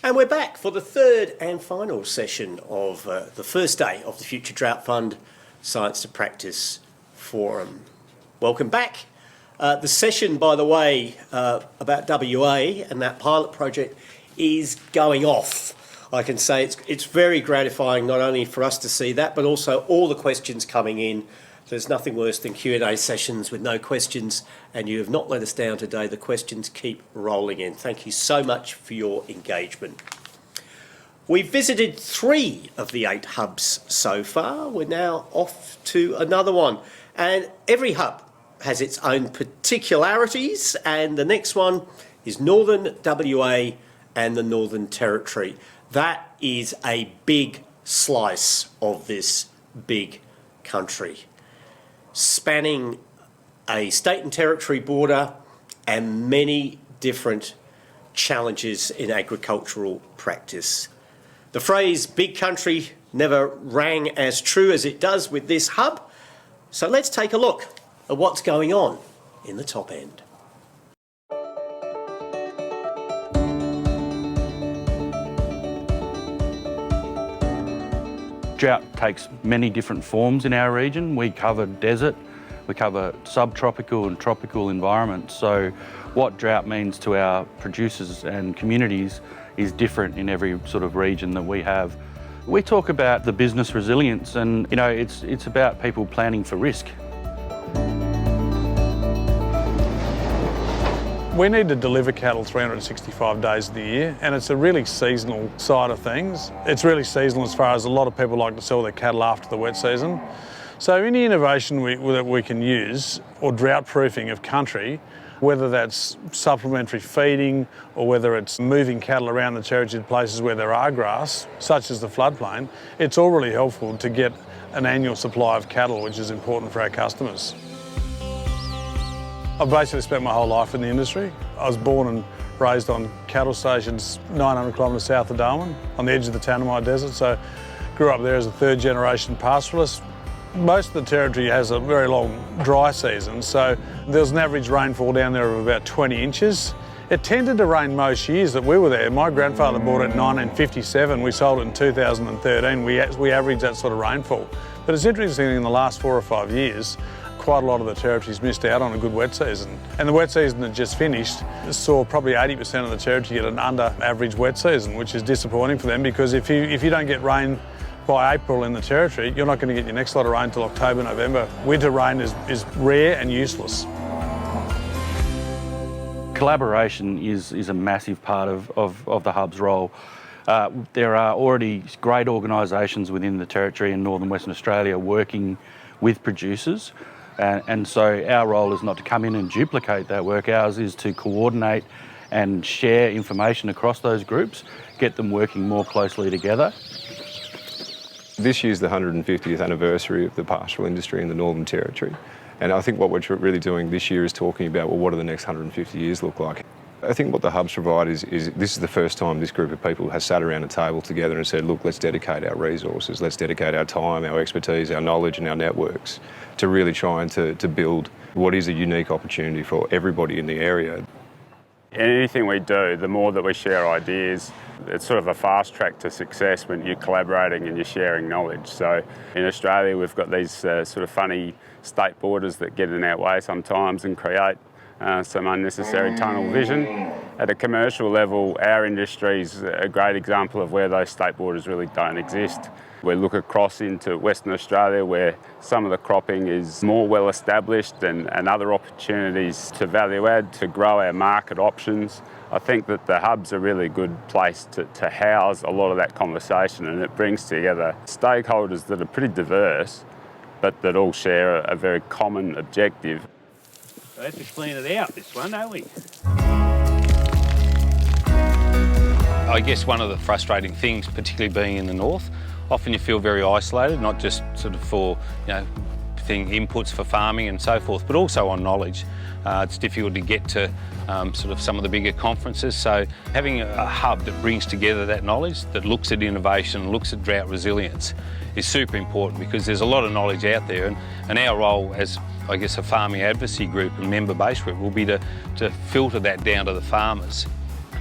And we're back for the third and final session of the first day of the Future Drought Fund Science to Practice Forum. Welcome back. The session, by the way, about WA and that pilot project is going off. I can say it's very gratifying not only for us to see that, but also all the questions coming in. There's nothing worse than Q&A sessions with no questions, and you have not let us down today. The questions keep rolling in. Thank you so much for your engagement. We've visited 3 of the 8 hubs so far. We're now off to another one. And every hub has its own particularities, and the next one is Northern WA and the Northern Territory. That is a big slice of this big country, spanning a state and territory border and many different challenges in agricultural practice. The phrase big country never rang as true as it does with this hub. So let's take a look at what's going on in the top end. Drought takes many different forms in our region. We cover desert, we cover subtropical and tropical environments. So what drought means to our producers and communities is different in every sort of region that we have. We talk about the business resilience, and it's about people planning for risk. We need to deliver cattle 365 days of the year, and it's a really seasonal side of things. It's really seasonal as far as a lot of people like to sell their cattle after the wet season. So any innovation that we can use, or drought proofing of country, whether that's supplementary feeding or whether it's moving cattle around the territory to places where there are grass, such as the floodplain, it's all really helpful to get an annual supply of cattle, which is important for our customers. I've basically spent my whole life in the industry. I was born and raised on cattle stations 900 kilometres south of Darwin, on the edge of the Tanami Desert, so grew up there as a third generation pastoralist. Most of the territory has a very long dry season, so there's an average rainfall down there of about 20 inches. It tended to rain most years that we were there. My grandfather bought it in 1957, we sold it in 2013. We averaged that sort of rainfall. But it's interesting, in the last 4 or 5 years, quite a lot of the territory's missed out on a good wet season. And the wet season that just finished saw probably 80% of the territory get an under average wet season, which is disappointing for them, because if you don't get rain by April in the territory, you're not going to get your next lot of rain until October, November. Winter rain is rare and useless. Collaboration is a massive part of the hub's role. There are already great organisations within the territory in Northern Western Australia working with producers. And so our role is not to come in and duplicate that work. Ours is to coordinate and share information across those groups, get them working more closely together. This year's the 150th anniversary of the pastoral industry in the Northern Territory. And I think what we're really doing this year is talking about, well, what do the next 150 years look like? I think what the hubs provide is this is the first time this group of people has sat around a table together and said, look, let's dedicate our resources, let's dedicate our time, our expertise, our knowledge and our networks to really trying to build what is a unique opportunity for everybody in the area. Anything we do, the more that we share ideas, it's sort of a fast track to success when you're collaborating and you're sharing knowledge. So in Australia, we've got these sort of funny state borders that get in our way sometimes and create some unnecessary tunnel vision. At a commercial level, our industry is a great example of where those state borders really don't exist. We look across into Western Australia where some of the cropping is more well established and other opportunities to value add, to grow our market options. I think that the hub's a really good place to house a lot of that conversation, and it brings together stakeholders that are pretty diverse but that all share a very common objective. So let's just clean it out, this one, don't we? I guess one of the frustrating things, particularly being in the north, often you feel very isolated, not just sort of for, inputs for farming and so forth, but also on knowledge. It's difficult to get to sort of some of the bigger conferences, so having a hub that brings together that knowledge, that looks at innovation, looks at drought resilience, is super important, because there's a lot of knowledge out there, and our role as, I guess, a farming advocacy group and member-based group will be to filter that down to the farmers.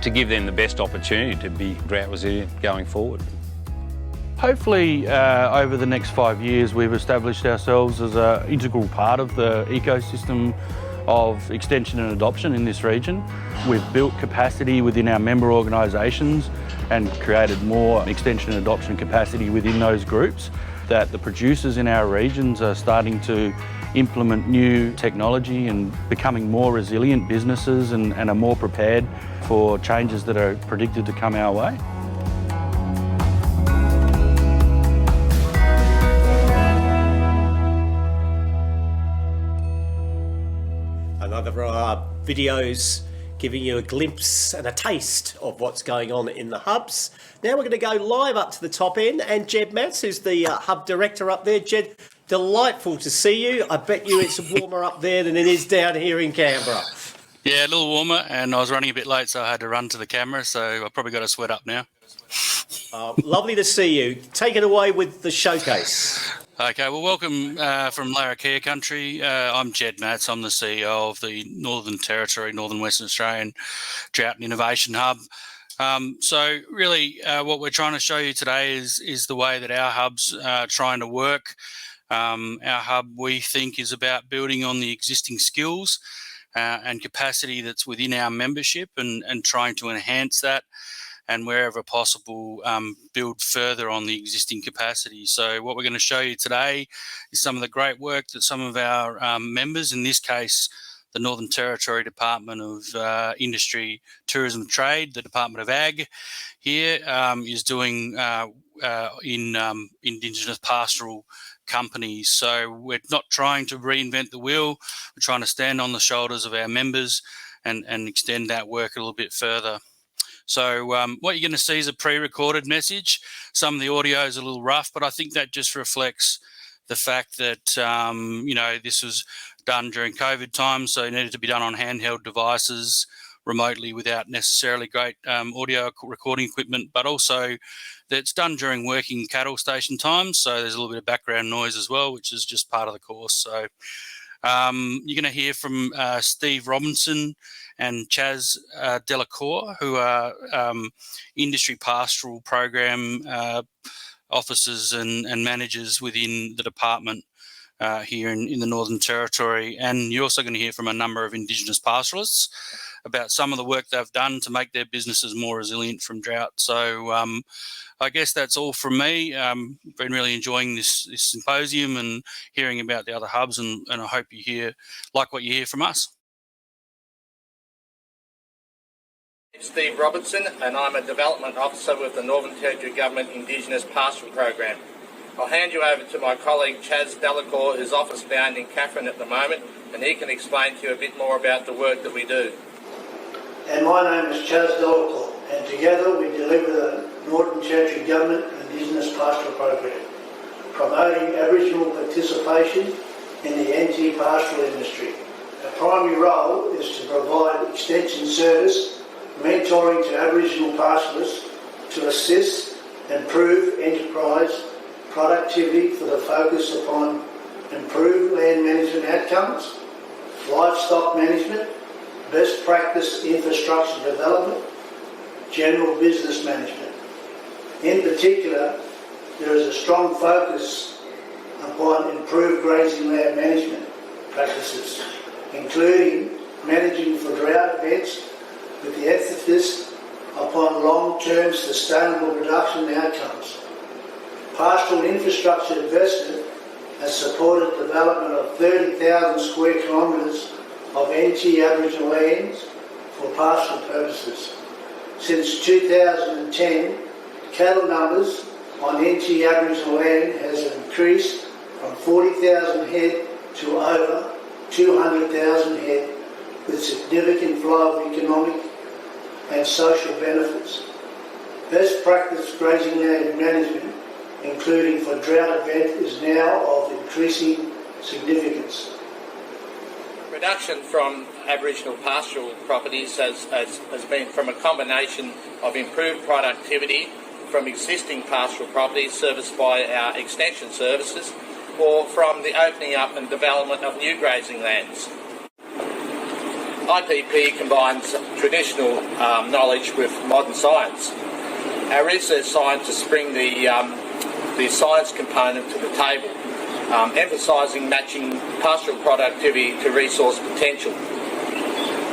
to give them the best opportunity to be drought resilient going forward. Hopefully, over the next 5 years, we've established ourselves as an integral part of the ecosystem of extension and adoption in this region. We've built capacity within our member organisations and created more extension and adoption capacity within those groups, that the producers in our regions are starting to implement new technology and becoming more resilient businesses and are more prepared for changes that are predicted to come our way. Another videos giving you a glimpse and a taste of what's going on in the hubs. Now we're going to go live up to the top end, and Jed Matz, who's the hub director up there. Jed, delightful to see you. I bet you it's warmer up there than it is down here in Canberra. Yeah, a little warmer, and I was running a bit late, so I had to run to the camera, so I probably got to sweat up now. Lovely to see you. Take it away with the showcase. Okay, well, welcome from Larrakia country. I'm Jed Matz. I'm the CEO of the Northern Territory, Northern Western Australian Drought and Innovation Hub. So really what we're trying to show you today is the way that our hub's trying to work. Our hub, we think, is about building on the existing skills and capacity that's within our membership and trying to enhance that, and wherever possible, build further on the existing capacity. So what we're going to show you today is some of the great work that some of our members, in this case, the Northern Territory Department of Industry, Tourism and Trade, the Department of Ag here, is doing in Indigenous pastoral companies. So we're not trying to reinvent the wheel. We're trying to stand on the shoulders of our members and extend that work a little bit further. So what you're going to see is a pre-recorded message. Some of the audio is a little rough, but I think that just reflects the fact that, this was done during COVID times, so it needed to be done on handheld devices remotely without necessarily great audio recording equipment, but also that it's done during working cattle station times, so there's a little bit of background noise as well, which is just part of the course. So you're going to hear from Steve Robinson and Chaz Delacour, who are industry pastoral program officers and managers within the department here in the Northern Territory. And you're also going to hear from a number of Indigenous pastoralists about some of the work they've done to make their businesses more resilient from drought. So I guess that's all from me. Been really enjoying this symposium and hearing about the other hubs, and I hope you like what you hear from us. Steve Robertson, and I'm a Development Officer with the Northern Territory Government Indigenous Pastoral Program. I'll hand you over to my colleague Chaz Delacour, who's office bound in Katherine at the moment, and he can explain to you a bit more about the work that we do. And my name is Chaz Delacour, and together we deliver the Northern Territory Government Indigenous Pastoral Program, promoting Aboriginal participation in the NT pastoral industry. Our primary role is to provide extension service, mentoring to Aboriginal pastoralists to assist and improve enterprise productivity for the focus upon improved land management outcomes, livestock management, best practice infrastructure development, general business management. In particular, there is a strong focus upon improved grazing land management practices, including managing for drought events with the emphasis upon long-term sustainable production outcomes. Pastoral infrastructure investment has supported development of 30,000 square kilometres of NT Aboriginal lands for pastoral purposes. Since 2010, cattle numbers on NT Aboriginal land has increased from 40,000 head to over 200,000 head, with significant flow of economic and social benefits. Best practice grazing land management, including for drought event, is now of increasing significance. Production from Aboriginal pastoral properties has been from a combination of improved productivity from existing pastoral properties serviced by our extension services, or from the opening up and development of new grazing lands. IPP combines traditional knowledge with modern science. Our research scientists bring the science component to the table, emphasising matching pastoral productivity to resource potential.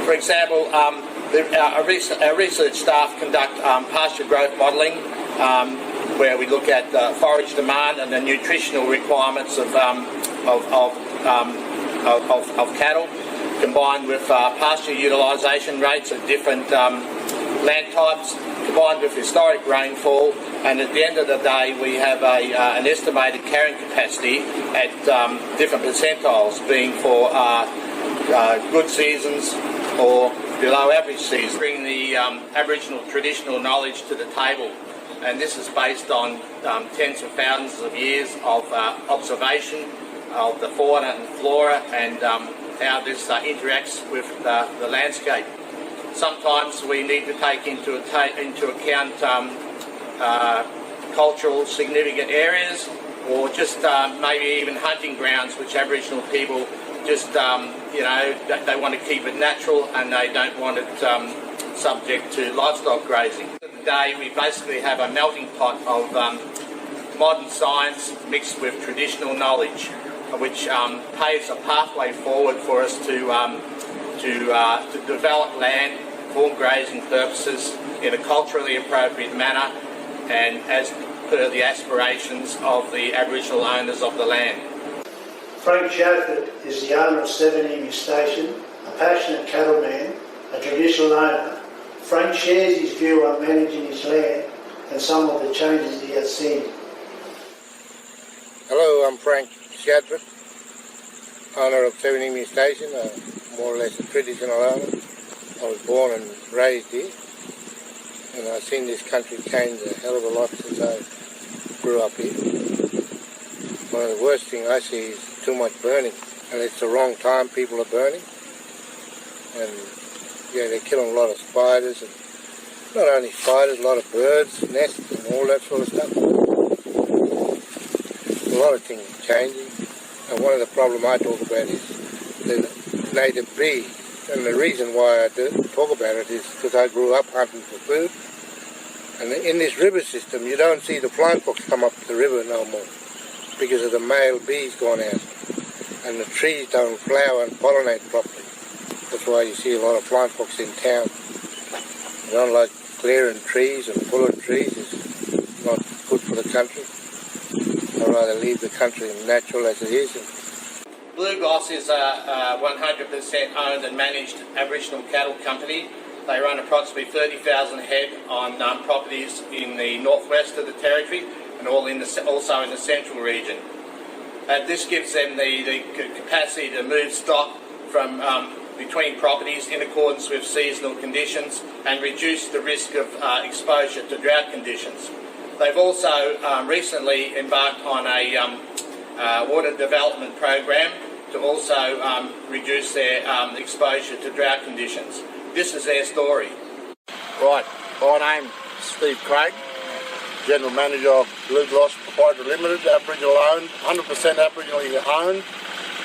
For example, our research staff conduct pasture growth modelling, where we look at forage demand and the nutritional requirements of cattle, combined with pasture utilisation rates of different land types, combined with historic rainfall, and at the end of the day we have an estimated carrying capacity at different percentiles, being for good seasons or below average seasons. Bring the Aboriginal traditional knowledge to the table, and this is based on tens of thousands of years of observation of the fauna and flora and how this interacts with the landscape. Sometimes we need to take into account cultural significant areas, or just maybe even hunting grounds, which Aboriginal people just, they want to keep it natural and they don't want it subject to livestock grazing. Today we basically have a melting pot of modern science mixed with traditional knowledge, which paves a pathway forward for us to develop land for grazing purposes in a culturally appropriate manner and as per the aspirations of the Aboriginal owners of the land. Frank Chafford is the owner of Seven Emu Station, a passionate cattleman, a traditional owner. Frank shares his view on managing his land and some of the changes he has seen. Hello, I'm Frank Chafford, owner of Seven Emu Station, more or less a traditional owner. I was born and raised here, and I've seen this country change a hell of a lot since I grew up here. One of the worst things I see is too much burning, and it's the wrong time people are burning. And yeah, they're killing a lot of spiders, and not only spiders, a lot of birds, nests and all that sort of stuff. A lot of things are changing, and one of the problems I talk about is the native breed. And the reason why I do talk about it is because I grew up hunting for food. And in this river system, you don't see the flying fox come up the river no more because of the male bees gone out. And the trees don't flower and pollinate properly. That's why you see a lot of flying fox in town. I don't like clearing trees and pulling trees. It's not good for the country. I'd rather leave the country natural as it is. Blue Gloss is a 100% owned and managed Aboriginal cattle company. They run approximately 30,000 head on properties in the northwest of the territory and also in the central region. This gives them the capacity to move stock from between properties in accordance with seasonal conditions and reduce the risk of exposure to drought conditions. They've also recently embarked on a water development program to also reduce their exposure to drought conditions. This is their story. Right, my name's Steve Craig, General Manager of Blue Gloss Proprietary Limited, Aboriginal owned, 100% Aboriginally owned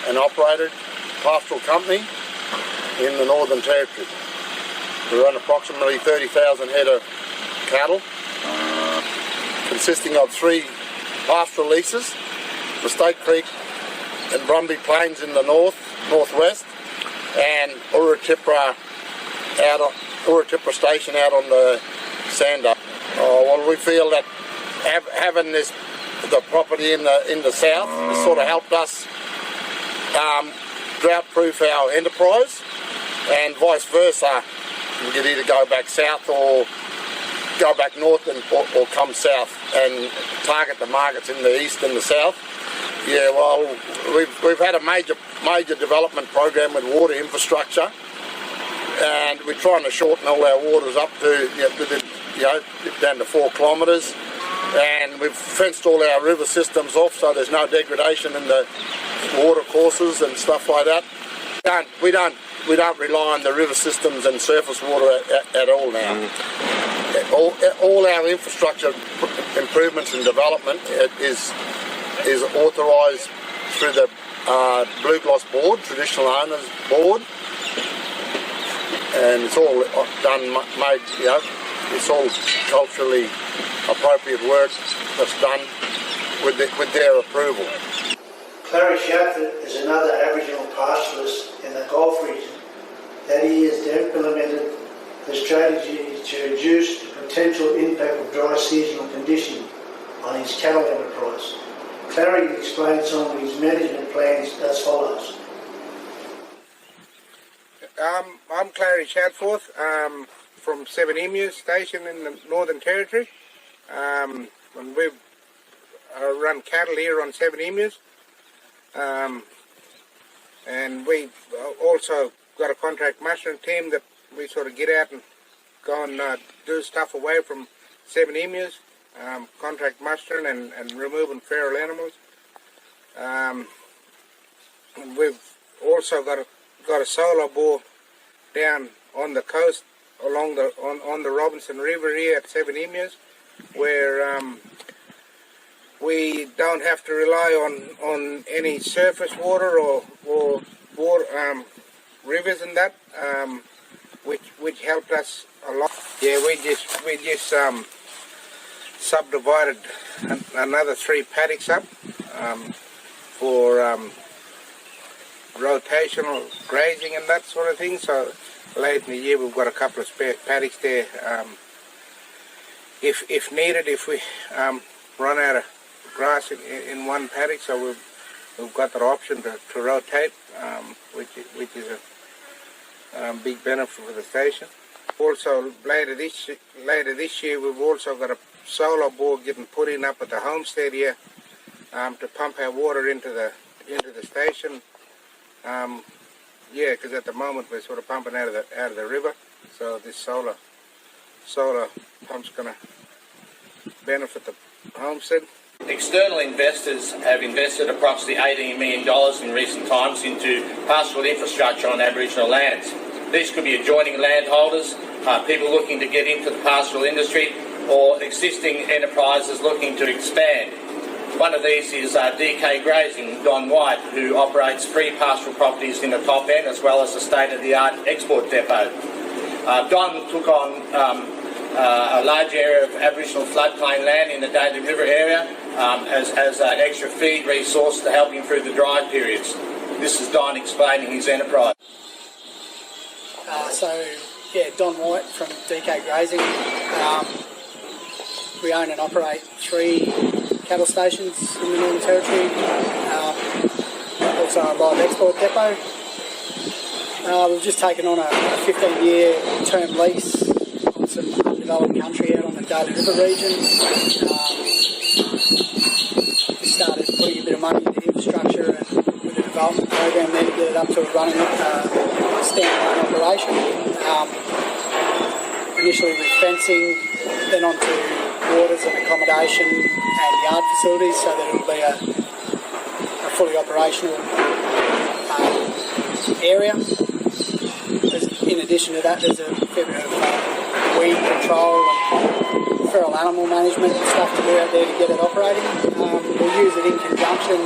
and operated pastoral company in the Northern Territory. We run approximately 30,000 head of cattle, consisting of 3 pastoral leases, the State Creek and Brumby Plains in the northwest, and Urutipra Station out on the Sando. Well, we feel that having the property in the south has sort of helped us drought-proof our enterprise, and vice versa. We could either go back south or go back north or come south and target the markets in the east and the south. Yeah, well, we've had a major development program with water infrastructure, and we're trying to shorten all our waters up to down to 4 kilometres, and we've fenced all our river systems off so there's no degradation in the water courses and stuff like that. We don't rely on the river systems and surface water at all now. All our infrastructure improvements and development is authorised through the Blue Gloss Board, Traditional Owners Board, and it's all done, made, you know, it's all culturally appropriate work that's done with their approval. Clary Shapford is another Aboriginal pastoralist in the Gulf region that he has implemented the strategy to reduce the potential impact of dry seasonal conditions on his cattle enterprise. Clary explains some of his management plans as follows. I'm Clary Shadforth from Seven Emus Station in the Northern Territory. And we've run cattle here on Seven Emus. And we've also got a contract mustering team that we sort of get out and go and do stuff away from Seven Emus, contract mustering and removing feral animals. And we've also got a solar bore down on the coast along the on the Robinson River here at Seven Emus, where we don't have to rely on any surface water or water, rivers and that, which helped us a lot. Yeah, we just subdivided another 3 paddocks up for rotational grazing and that sort of thing. So late in the year we've got a couple of spare paddocks there. If needed, if we run out of grass in one paddock, so we've got that option to rotate, which is a big benefit for the station. Also later this year we've also got a solar bore getting put in up at the homestead here to pump our water into the station. Yeah, because at the moment we're sort of pumping out of the river, so this solar pump's going to benefit the homestead. External investors have invested approximately $18 million in recent times into pastoral infrastructure on Aboriginal lands. These could be adjoining landholders, people looking to get into the pastoral industry, or existing enterprises looking to expand. One of these is DK Grazing, Don White, who operates 3 pastoral properties in the top end as well as a state-of-the-art export depot. Don took on a large area of Aboriginal floodplain land in the Daly River area as an extra feed resource to help him through the dry periods. This is Don explaining his enterprise. Don White from DK Grazing. We own and operate 3 cattle stations in the Northern Territory, also a live export depot. We've just taken on a 15-year term lease on some undeveloped country out on the Daly River region. We started putting a bit of money into infrastructure and with a development program there to get it up to a running standalone operation. Initially with fencing, then onto waters and accommodation and yard facilities, so that it'll be a fully operational area. In addition to that, there's a fair bit of weed control and feral animal management and stuff to do out there to get it operating. We'll use it in conjunction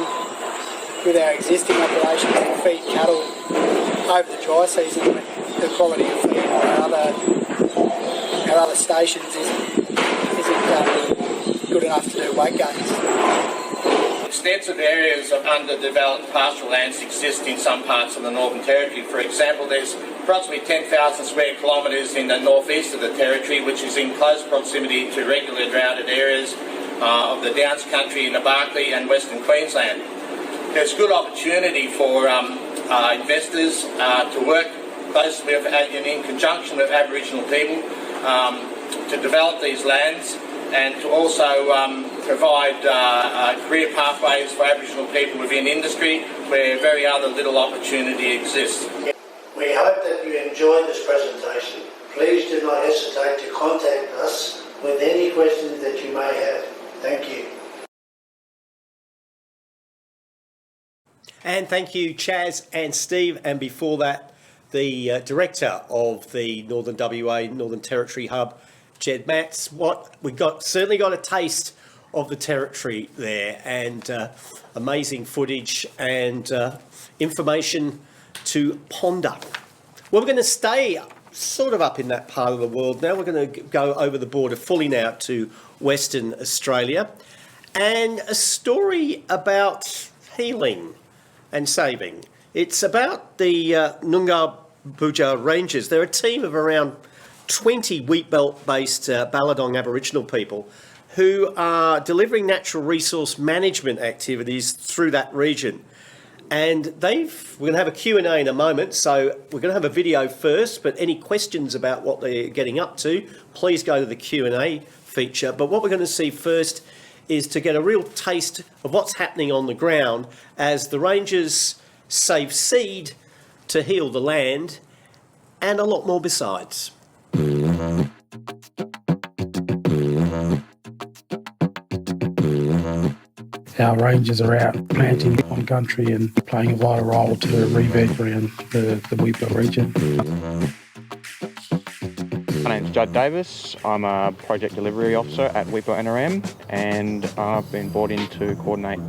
with our existing operations to feed cattle over the dry season. The quality of feed on our other stations isn't good enough to do weight gains. Extensive areas of underdeveloped pastoral lands exist in some parts of the Northern Territory. For example, there's approximately 10,000 square kilometres in the northeast of the Territory, which is in close proximity to regular droughted areas of the Downs Country in the Barkly and Western Queensland. There's good opportunity for investors to work closely with and in conjunction with Aboriginal people to develop these lands and to also provide career pathways for Aboriginal people within industry where very other little opportunity exists. We hope that you enjoyed this presentation. Please do not hesitate to contact us with any questions that you may have. Thank you. And thank you, Chaz and Steve. And before that, the director of the Northern WA Northern Territory Hub, Jed Matz. Certainly got a taste of the territory there, and amazing footage and information to ponder. Well, we're going to stay sort of up in that part of the world now. We're going to go over the border fully now to Western Australia, and a story about healing and saving. It's about the Noongar Boodja Rangers. They're a team of around 20 Wheatbelt-based Balladong Aboriginal people who are delivering natural resource management activities through that region. And we're going to have a Q&A in a moment, so we're going to have a video first, but any questions about what they're getting up to, please go to the Q&A feature. But what we're going to see first is to get a real taste of what's happening on the ground as the Rangers save seed to heal the land, and a lot more besides. Our rangers are out planting on country and playing a vital role to revamp around the Wheatbelt region. My name's Judd Davis. I'm a project delivery officer at Wheatbelt NRM, and I've been brought in to coordinate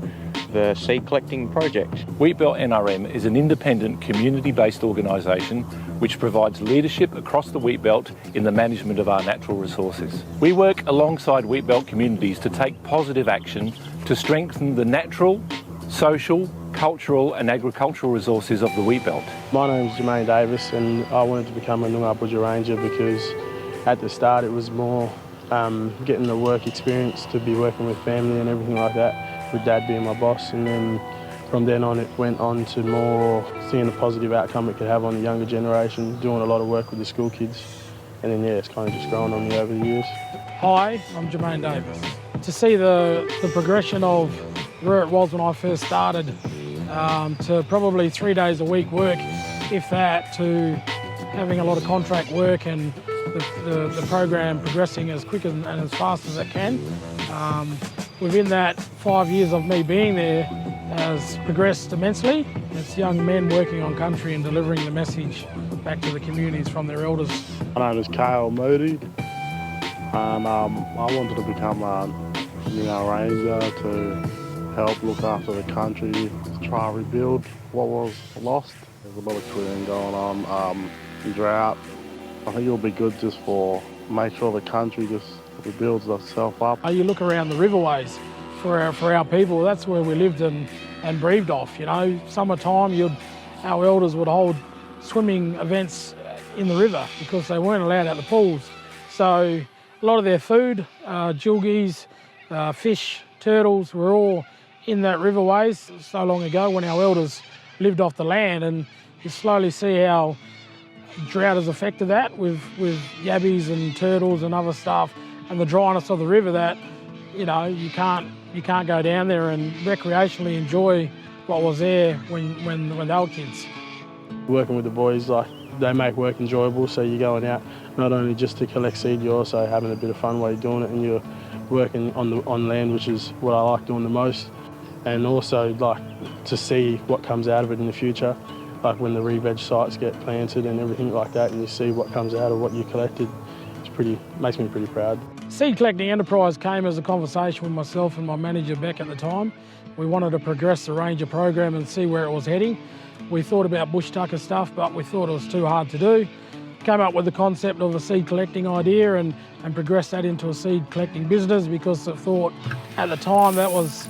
the seed collecting project. Wheatbelt NRM is an independent community-based organisation which provides leadership across the Wheatbelt in the management of our natural resources. We work alongside Wheatbelt communities to take positive action to strengthen the natural, social, cultural and agricultural resources of the Wheatbelt. My name's Jermaine Davis, and I wanted to become a Noongar Boodja Ranger because at the start it was more getting the work experience to be working with family and everything like that, with Dad being my boss, and then from then on it went on to more seeing the positive outcome it could have on the younger generation, doing a lot of work with the school kids, and then it's kind of just grown on me over the years. Hi, I'm Jermaine Davis. To see the progression of where it was when I first started to probably 3 days a week work, if that, to having a lot of contract work and the program progressing as quick and as fast as it can. Within that 5 years of me being there has progressed immensely. It's young men working on country and delivering the message back to the communities from their elders. My name is Kyle Moody, and I wanted to become a Noongar Ranger to help look after the country, to try and rebuild what was lost. There's a lot of clearing going on, drought. I think it'll be good just for make sure the country just rebuilds itself up. You look around the riverways for our people, that's where we lived and breathed off. You know, summertime, our elders would hold swimming events in the river because they weren't allowed out the pools. So a lot of their food, jilgies, fish, turtles, were all in that riverways so long ago when our elders lived off the land, and you slowly see how drought has affected that with yabbies and turtles and other stuff, and the dryness of the river that, you know, you can't go down there and recreationally enjoy what was there when they were kids. Working with the boys, like, they make work enjoyable, so you're going out not only just to collect seed, you're also having a bit of fun while you're doing it, and you're working on land, which is what I like doing the most, and also like to see what comes out of it in the future, like when the re-veg sites get planted and everything like that, and you see what comes out of what you collected. Makes me pretty proud. Seed collecting enterprise came as a conversation with myself and my manager Beck at the time. We wanted to progress the Ranger program and see where it was heading. We thought about bush tucker stuff, but we thought it was too hard to do. Came up with the concept of a seed collecting idea and progressed that into a seed collecting business because I thought at the time that was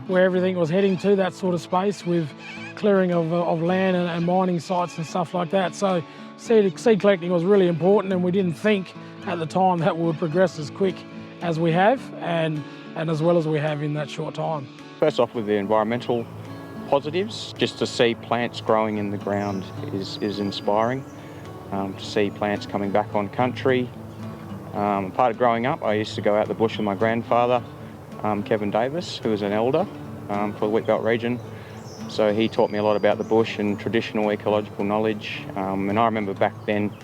where everything was heading to, that sort of space with clearing of land and mining sites and stuff like that. So seed collecting was really important, and we didn't think at the time that we would progress as quick as we have and as well as we have in that short time. First off, with the environmental positives, just to see plants growing in the ground is inspiring. To see plants coming back on country. Part of growing up, I used to go out the bush with my grandfather, Kevin Davis, who was an elder for the Wheatbelt region. So he taught me a lot about the bush and traditional ecological knowledge. And I remember back then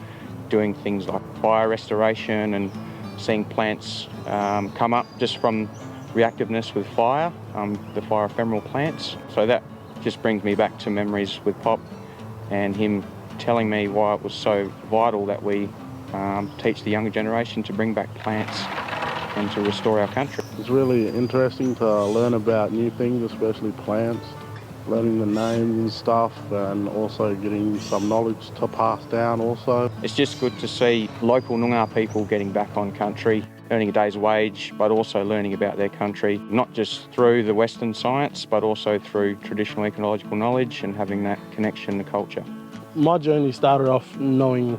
doing things like fire restoration and seeing plants come up just from reactiveness with fire, the fire ephemeral plants. So that just brings me back to memories with Pop and him telling me why it was so vital that we teach the younger generation to bring back plants and to restore our country. It's really interesting to learn about new things, especially plants. learning the names and stuff, and also getting some knowledge to pass down also. It's just good to see local Noongar people getting back on country, earning a day's wage, but also learning about their country, not just through the Western science, but also through traditional ecological knowledge and having that connection to culture. My journey started off knowing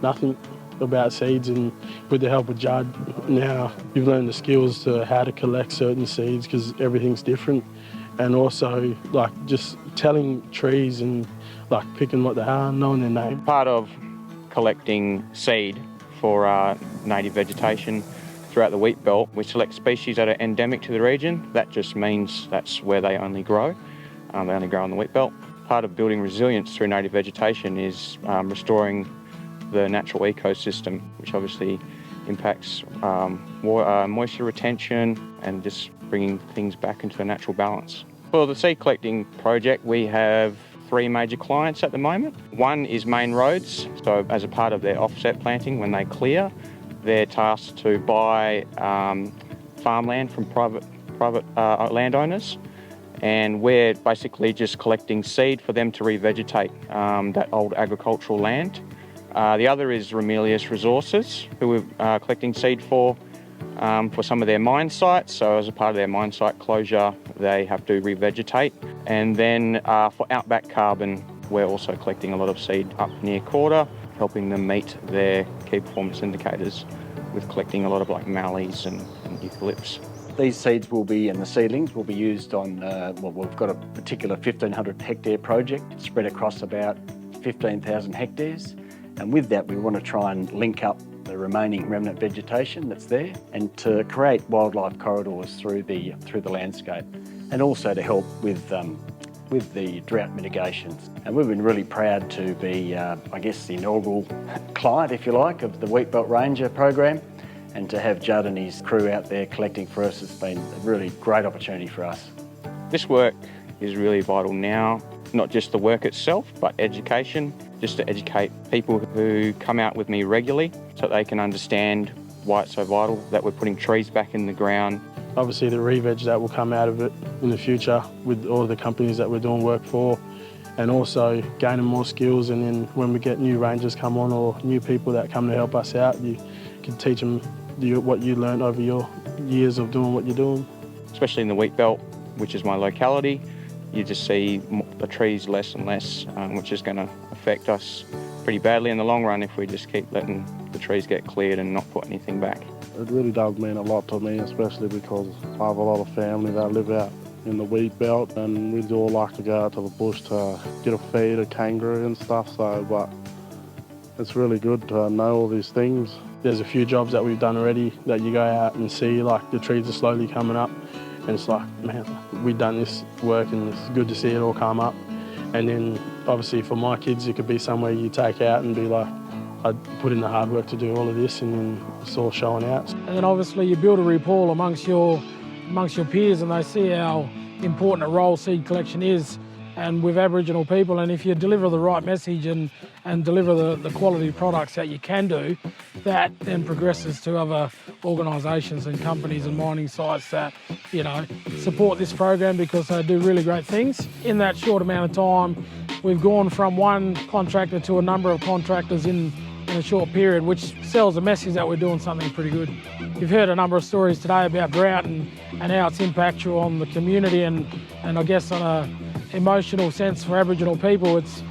nothing about seeds, and with the help of Judd, now you've learned the skills to how to collect certain seeds because everything's different, and also like just telling trees and like picking what they are, knowing their name. Part of collecting seed for native vegetation throughout the wheat belt, we select species that are endemic to the region. That just means that's where they only grow. They only grow on the wheat belt. Part of building resilience through native vegetation is restoring the natural ecosystem, which obviously impacts moisture retention and just bringing things back into a natural balance. For the seed collecting project, we have 3 major clients at the moment. One is Main Roads, so as a part of their offset planting, when they clear, they're tasked to buy farmland from private landowners, and we're basically just collecting seed for them to revegetate that old agricultural land. The other is Ramelius Resources, who we're collecting seed for some of their mine sites. So as a part of their mine site closure, they have to revegetate. And then for Outback Carbon, we're also collecting a lot of seed up near Corda, helping them meet their key performance indicators with collecting a lot of like mallees and eucalypts. These seeds will be, and the seedlings will be used on, we've got a particular 1,500 hectare project spread across about 15,000 hectares. And with that, we want to try and link up the remaining remnant vegetation that's there and to create wildlife corridors through the landscape, and also to help with the drought mitigations. And we've been really proud to be, I guess, the inaugural client, if you like, of the Wheat Belt Ranger program, and to have Judd and his crew out there collecting for us has been a really great opportunity for us. This work is really vital now, not just the work itself, but education, just to educate people who come out with me regularly so they can understand why it's so vital that we're putting trees back in the ground. Obviously the re-veg that will come out of it in the future with all the companies that we're doing work for, and also gaining more skills, and then when we get new rangers come on or new people that come to help us out, you can teach them what you learned over your years of doing what you're doing. Especially in the wheat belt, which is my locality, you just see the trees less and less, which is going to affect us pretty badly in the long run if we just keep letting the trees get cleared and not put anything back. It really does mean a lot to me, especially because I have a lot of family that live out in the wheat belt, and we do all like to go out to the bush to get a feed, a kangaroo and stuff, but it's really good to know all these things. There's a few jobs that we've done already that you go out and see, like the trees are slowly coming up, and it's like, man, we've done this work and it's good to see it all come up. And then obviously for my kids, it could be somewhere you take out and be like, I put in the hard work to do all of this, and then it's all showing out. And then obviously you build a rapport amongst your peers, and they see how important a role seed collection is and with Aboriginal people. And if you deliver the right message and deliver the quality products that you can do, that then progresses to other organisations and companies and mining sites that, you know, support this program because they do really great things. In that short amount of time, we've gone from one contractor to a number of contractors in a short period, which sells a message that we're doing something pretty good. You've heard a number of stories today about drought and how it's impactful on the community, and I guess on a emotional sense for Aboriginal people, it's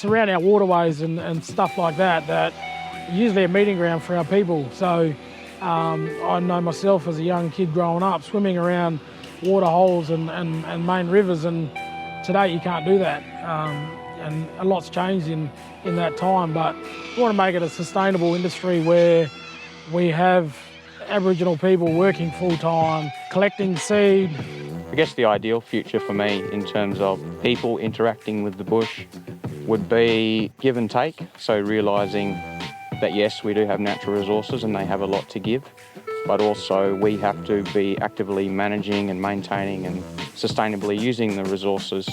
around our waterways and stuff like that usually a meeting ground for our people. So I know myself as a young kid growing up, swimming around water holes and main rivers, and today you can't do that. And a lot's changed in that time, but we want to make it a sustainable industry where we have Aboriginal people working full-time, collecting seed. I guess the ideal future for me in terms of people interacting with the bush would be give and take, so realising that yes, we do have natural resources and they have a lot to give, but also we have to be actively managing and maintaining and sustainably using the resources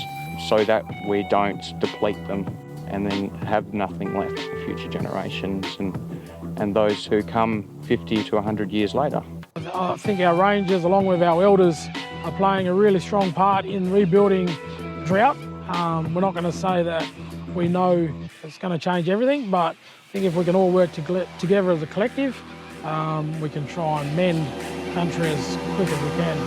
so that we don't deplete them and then have nothing left for future generations and those who come 50 to 100 years later. I think our rangers, along with our elders, are playing a really strong part in rebuilding drought. We're not going to say that we know it's going to change everything, but I think if we can all work together as a collective, we can try and mend country as quick as we can.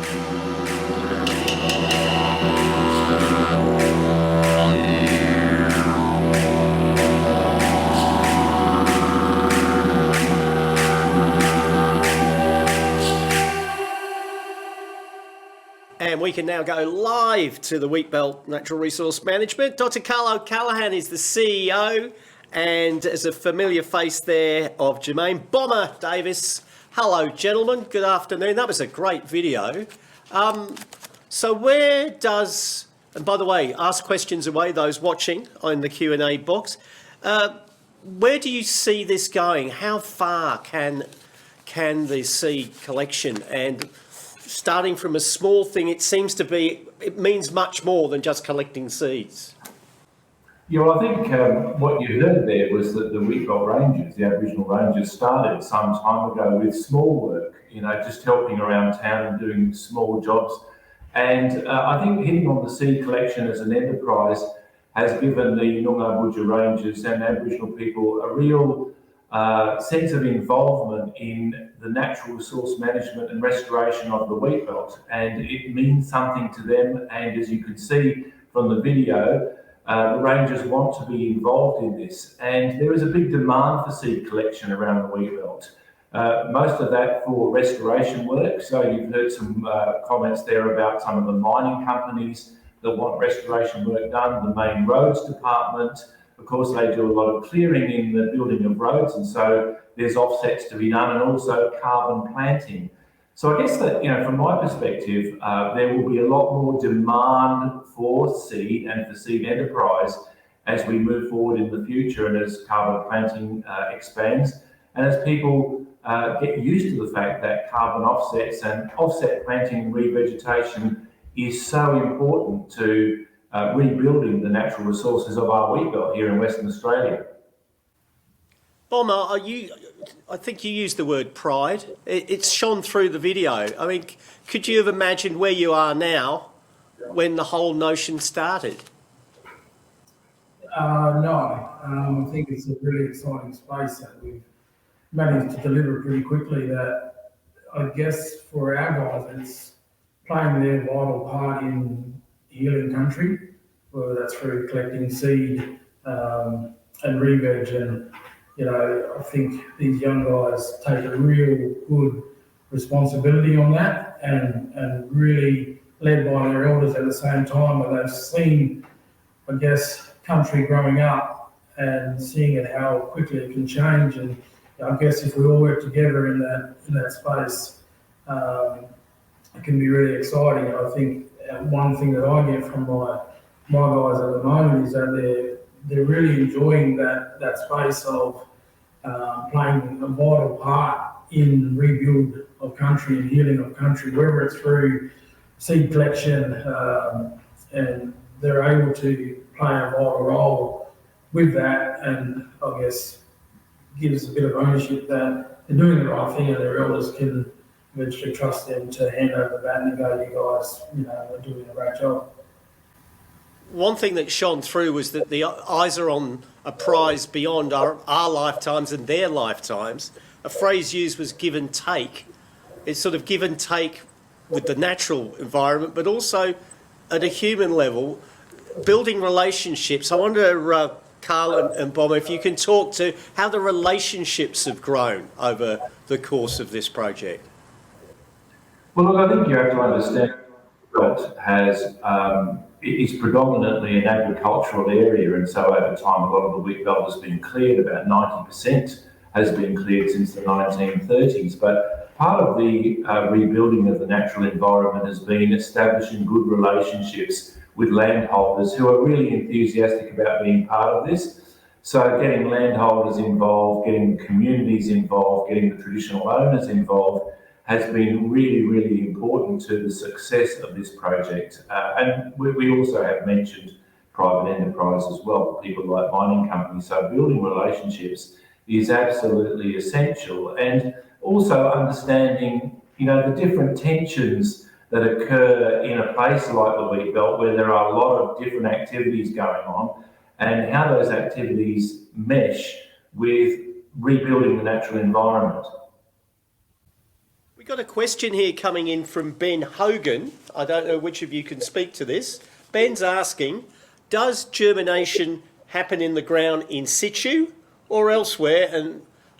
And we can now go live to the Wheatbelt Natural Resource Management. Dr. Carl O'Callaghan is the CEO, and as a familiar face there of Jermaine Bomber Davis. Hello, gentlemen. Good afternoon. That was a great video. So where does, and by the way, ask questions away, those watching in the Q&A box. Where do you see this going? How far can the seed collection, and starting from a small thing, it seems to be, it means much more than just collecting seeds. Yeah, well, I think what you heard there was that the Wheatbelt Rangers, the Aboriginal Rangers, started some time ago with small work, you know, just helping around town and doing small jobs. And I think hitting on the seed collection as an enterprise has given the Noongar Boodja Rangers and Aboriginal people a real sense of involvement in the natural resource management and restoration of the Wheatbelt. And it means something to them. And as you can see from the video, the Rangers want to be involved in this. And there is a big demand for seed collection around the Wheatbelt. Most of that for restoration work. So you've heard some comments there about some of the mining companies that want restoration work done, the Main Roads Department. Of course, they do a lot of clearing in the building of roads, and so there's offsets to be done, and also carbon planting. So I guess that, you know, from my perspective, there will be a lot more demand for seed and for seed enterprise as we move forward in the future, and as carbon planting expands, and as people get used to the fact that carbon offsets and offset planting and revegetation is so important to rebuilding the natural resources of our wheatbelt here in Western Australia. Bomber, I think you used the word pride. It's shone through the video. I mean, could you have imagined where you are now when the whole notion started? No, I think it's a really exciting space that we've managed to deliver pretty quickly. That I guess for our guys, it's playing their vital part in healing country, whether that's through collecting seed and re-veg. And you know, I think these young guys take a real good responsibility on that, and really led by their elders at the same time, where they've seen, I guess, country growing up and seeing it how quickly it can change. And I guess if we all work together in that space, it can be really exciting. And I think one thing that I get from my guys at the moment is that they're really enjoying that space of playing a vital part in rebuild of country and healing of country, whether it's through seed collection, and they're able to play a vital role with that, and I guess gives a bit of ownership that they're doing the right thing, and their elders can eventually trust them to hand over the baton and go, you guys, you know, are doing a great job. One thing that shone through was that the eyes are on a prize beyond our lifetimes and their lifetimes. A phrase used was give and take. It's sort of give and take with the natural environment, but also at a human level, building relationships. I wonder, Carl and Bomber, if you can talk to how the relationships have grown over the course of this project. Well, look, I think you have to understand that it's predominantly an agricultural area, and so over time a lot of the wheatbelt has been cleared. About 90% has been cleared since the 1930s. But part of the rebuilding of the natural environment has been establishing good relationships with landholders who are really enthusiastic about being part of this. So getting landholders involved, getting communities involved, getting the traditional owners involved has been really, really important to the success of this project. And we also have mentioned private enterprise as well, people like mining companies. So building relationships is absolutely essential, and also understanding, you know, the different tensions that occur in a place like the wheat belt where there are a lot of different activities going on, and how those activities mesh with rebuilding the natural environment. We got a question here coming in from Ben Hogan. I don't know which of you can speak to this. Ben's asking, does germination happen in the ground in situ or elsewhere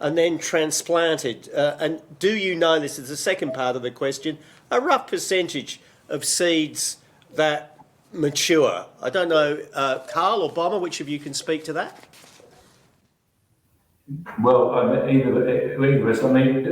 and then transplanted? And do you know, this is the second part of the question, a rough percentage of seeds that mature? I don't know, Carl or Bomber, which of you can speak to that? Well, either of us. I mean,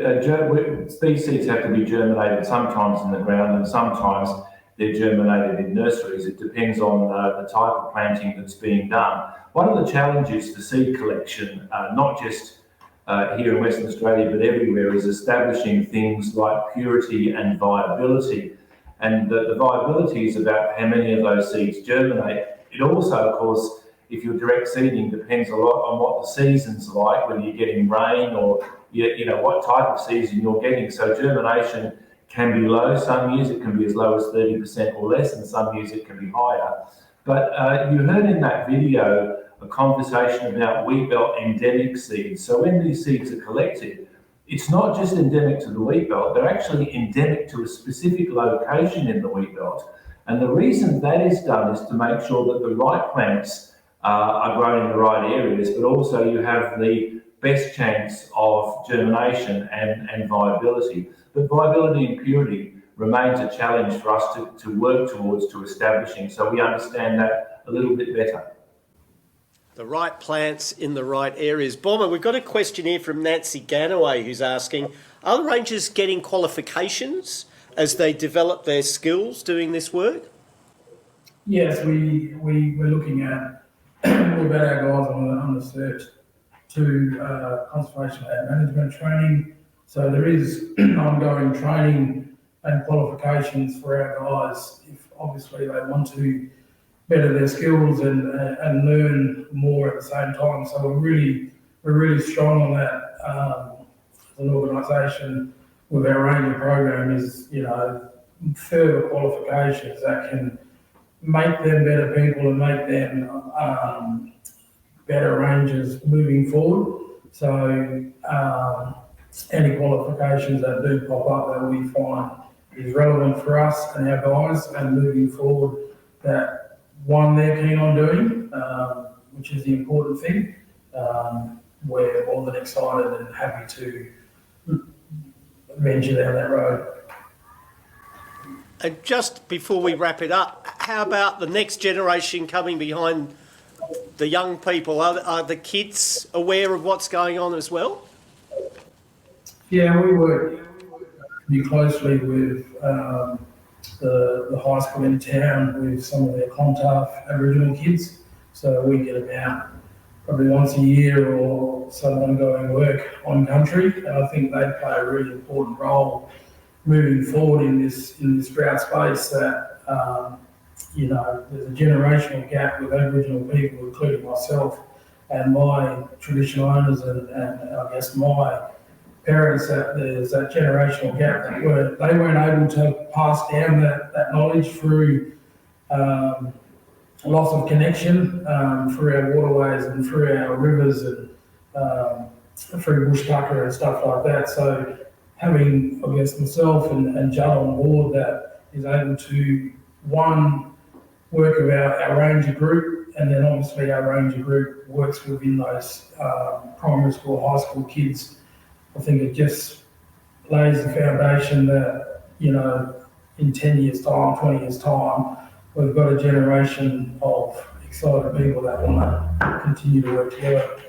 these seeds have to be germinated sometimes in the ground and sometimes they're germinated in nurseries. It depends on the type of planting that's being done. One of the challenges for seed collection, not just here in Western Australia but everywhere, is establishing things like purity and viability. And the viability is about how many of those seeds germinate. It also, of course, if you're direct seeding, depends a lot on what the season's like, whether you're getting rain or you know what type of season you're getting. So germination can be low. Some years it can be as low as 30% or less, and some years it can be higher. But you heard in that video a conversation about wheat belt endemic seeds. So when these seeds are collected, it's not just endemic to the wheat belt, they're actually endemic to a specific location in the wheat belt. And the reason that is done is to make sure that the right plants are grown in the right areas, but also you have the best chance of germination and viability. But viability and purity remains a challenge for us to work towards, to establishing, so we understand that a little bit better. The right plants in the right areas. Bomber, we've got a question here from Nancy Ganaway who's asking, are the rangers getting qualifications as they develop their skills doing this work? Yes, we're looking at, we've got our guys on the search to conservation and management training. So there is ongoing training and qualifications for our guys if obviously they want to better their skills and learn more at the same time. So we're really strong on that as an organisation with our ranger program is, you know, further qualifications that can make them better people and make them better rangers moving forward. So any qualifications that do pop up that we find is relevant for us and our guys and moving forward, that one they're keen on doing, which is the important thing. We're more than excited and happy to venture down that road. And just before we wrap it up, how about the next generation coming behind the young people? Are the kids aware of what's going on as well? Yeah, we work pretty closely with the high school in town with some of their Clontarf Aboriginal kids. So we get about probably once a year or some ongoing work on country. And I think they play a really important role moving forward in this drought space that, you know, there's a generational gap with Aboriginal people, including myself and my traditional owners and I guess my parents, that there's that generational gap that they weren't able to pass down that knowledge through loss of connection through our waterways and through our rivers and through bush tucker and stuff like that. So having, I guess, myself and Judd on board that is able to, one, work with our ranger group, and then obviously our ranger group works within those primary school, high school kids. I think it just lays the foundation that, you know, in 10 years' time, 20 years' time, we've got a generation of excited people that want to continue to work together.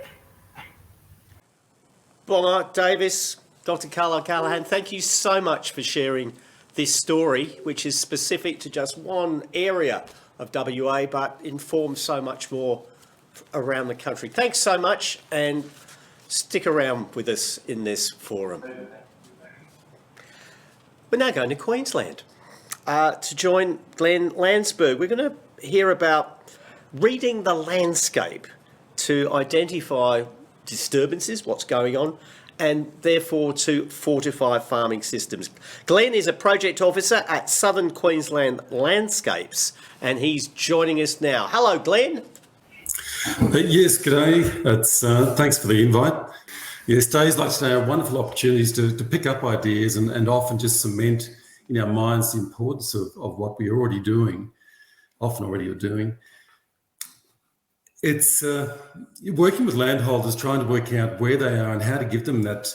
Bomber, Davis, Dr. Carla Callaghan, thank you so much for sharing this story, which is specific to just one area of WA, but informs so much more around the country. Thanks so much, and stick around with us in this forum. We're now going to Queensland to join Glenn Landsberg. We're going to hear about reading the landscape to identify disturbances, what's going on, and therefore to fortify farming systems. Glenn is a project officer at Southern Queensland Landscapes, and he's joining us now. Hello, Glenn. Yes, g'day. Thanks for the invite. Yes, days like today are wonderful opportunities to pick up ideas and often just cement in our minds the importance of what we're already doing, It's working with landholders, trying to work out where they are and how to give them that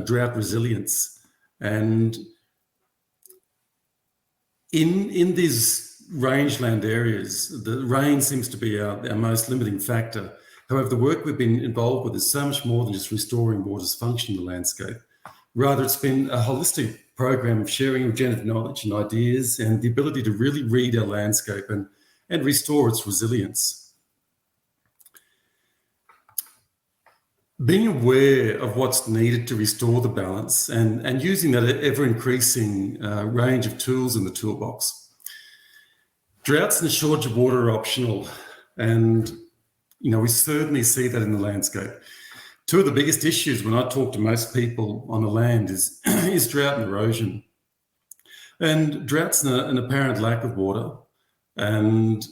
drought resilience. And in these rangeland areas, the rain seems to be our most limiting factor. However, the work we've been involved with is so much more than just restoring water's function in the landscape. Rather, it's been a holistic program of sharing regenerative knowledge and ideas and the ability to really read our landscape and restore its resilience. Being aware of what's needed to restore the balance and using that ever-increasing range of tools in the toolbox. Droughts and a shortage of water are optional, and we certainly see that in the landscape. Two of the biggest issues when I talk to most people on the land is drought and erosion. And drought's an apparent lack of water, and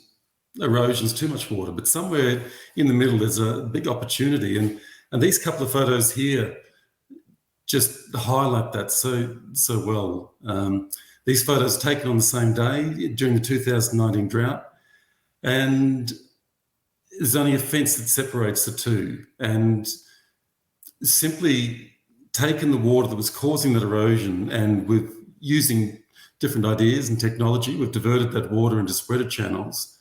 erosion's too much water. But somewhere in the middle, there's a big opportunity. And these couple of photos here just highlight that so well. These photos are taken on the same day during the 2019 drought. And there's only a fence that separates the two. And simply taken the water that was causing that erosion, and with using different ideas and technology, we've diverted that water into spreader channels.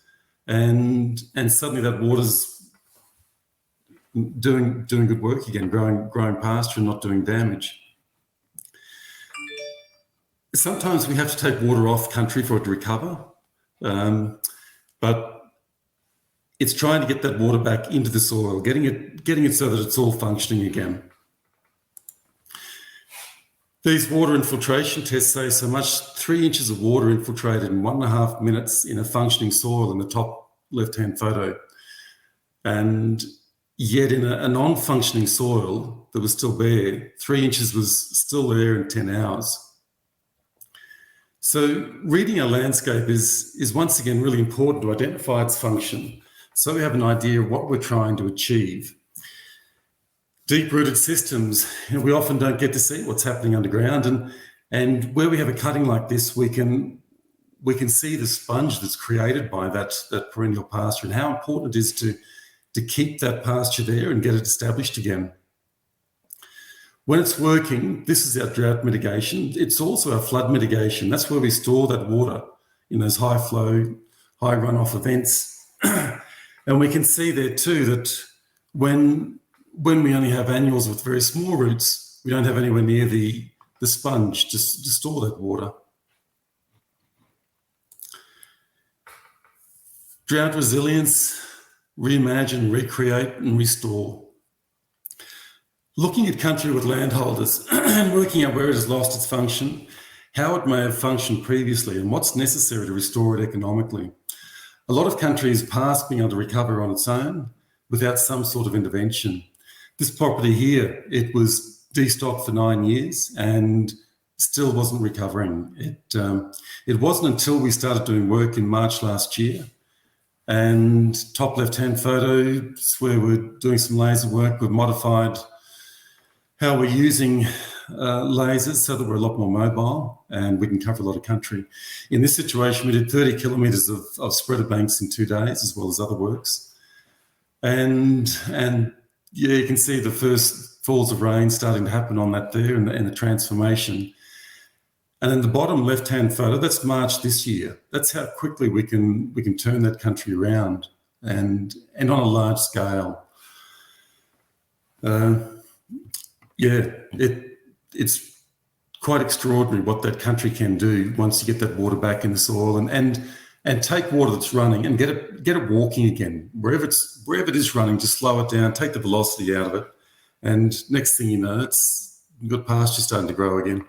And suddenly that water's doing good work again, growing pasture and not doing damage. Sometimes we have to take water off country for it to recover, but it's trying to get that water back into the soil, getting it so that it's all functioning again. These water infiltration tests say so much 3 inches of water infiltrated in 1.5 minutes in a functioning soil in the top left-hand photo. And yet in a non-functioning soil that was still bare, 3 inches was still there in 10 hours. So reading our landscape is once again really important to identify its function, so we have an idea of what we're trying to achieve. Deep-rooted systems, we often don't get to see what's happening underground, and where we have a cutting like this, we can see the sponge that's created by that perennial pasture and how important it is to keep that pasture there and get it established again. When it's working, this is our drought mitigation. It's also our flood mitigation. That's where we store that water in those high flow, high runoff events. And we can see there too that when we only have annuals with very small roots, we don't have anywhere near the sponge to store that water. Drought resilience, reimagine, recreate and restore. Looking at country with landholders and working out where it has lost its function, how it may have functioned previously and what's necessary to restore it economically. A lot of country is past being able to recover on its own without some sort of intervention. This property here, it was destocked for 9 years and still wasn't recovering. It wasn't until we started doing work in March last year, and top left-hand photo where we're doing some laser work. We've modified how we're using lasers so that we're a lot more mobile and we can cover a lot of country. In this situation, we did 30 kilometres of spreader banks in 2 days, as well as other works. And yeah, you can see the first falls of rain starting to happen on that there and the transformation. And then the bottom left-hand photo, that's March this year. That's how quickly we can turn that country around and on a large scale. It's quite extraordinary what that country can do once you get that water back in the soil and take water that's running and get it walking again. Wherever it is running, just slow it down, take the velocity out of it, and next thing you know, you've got pasture starting to grow again.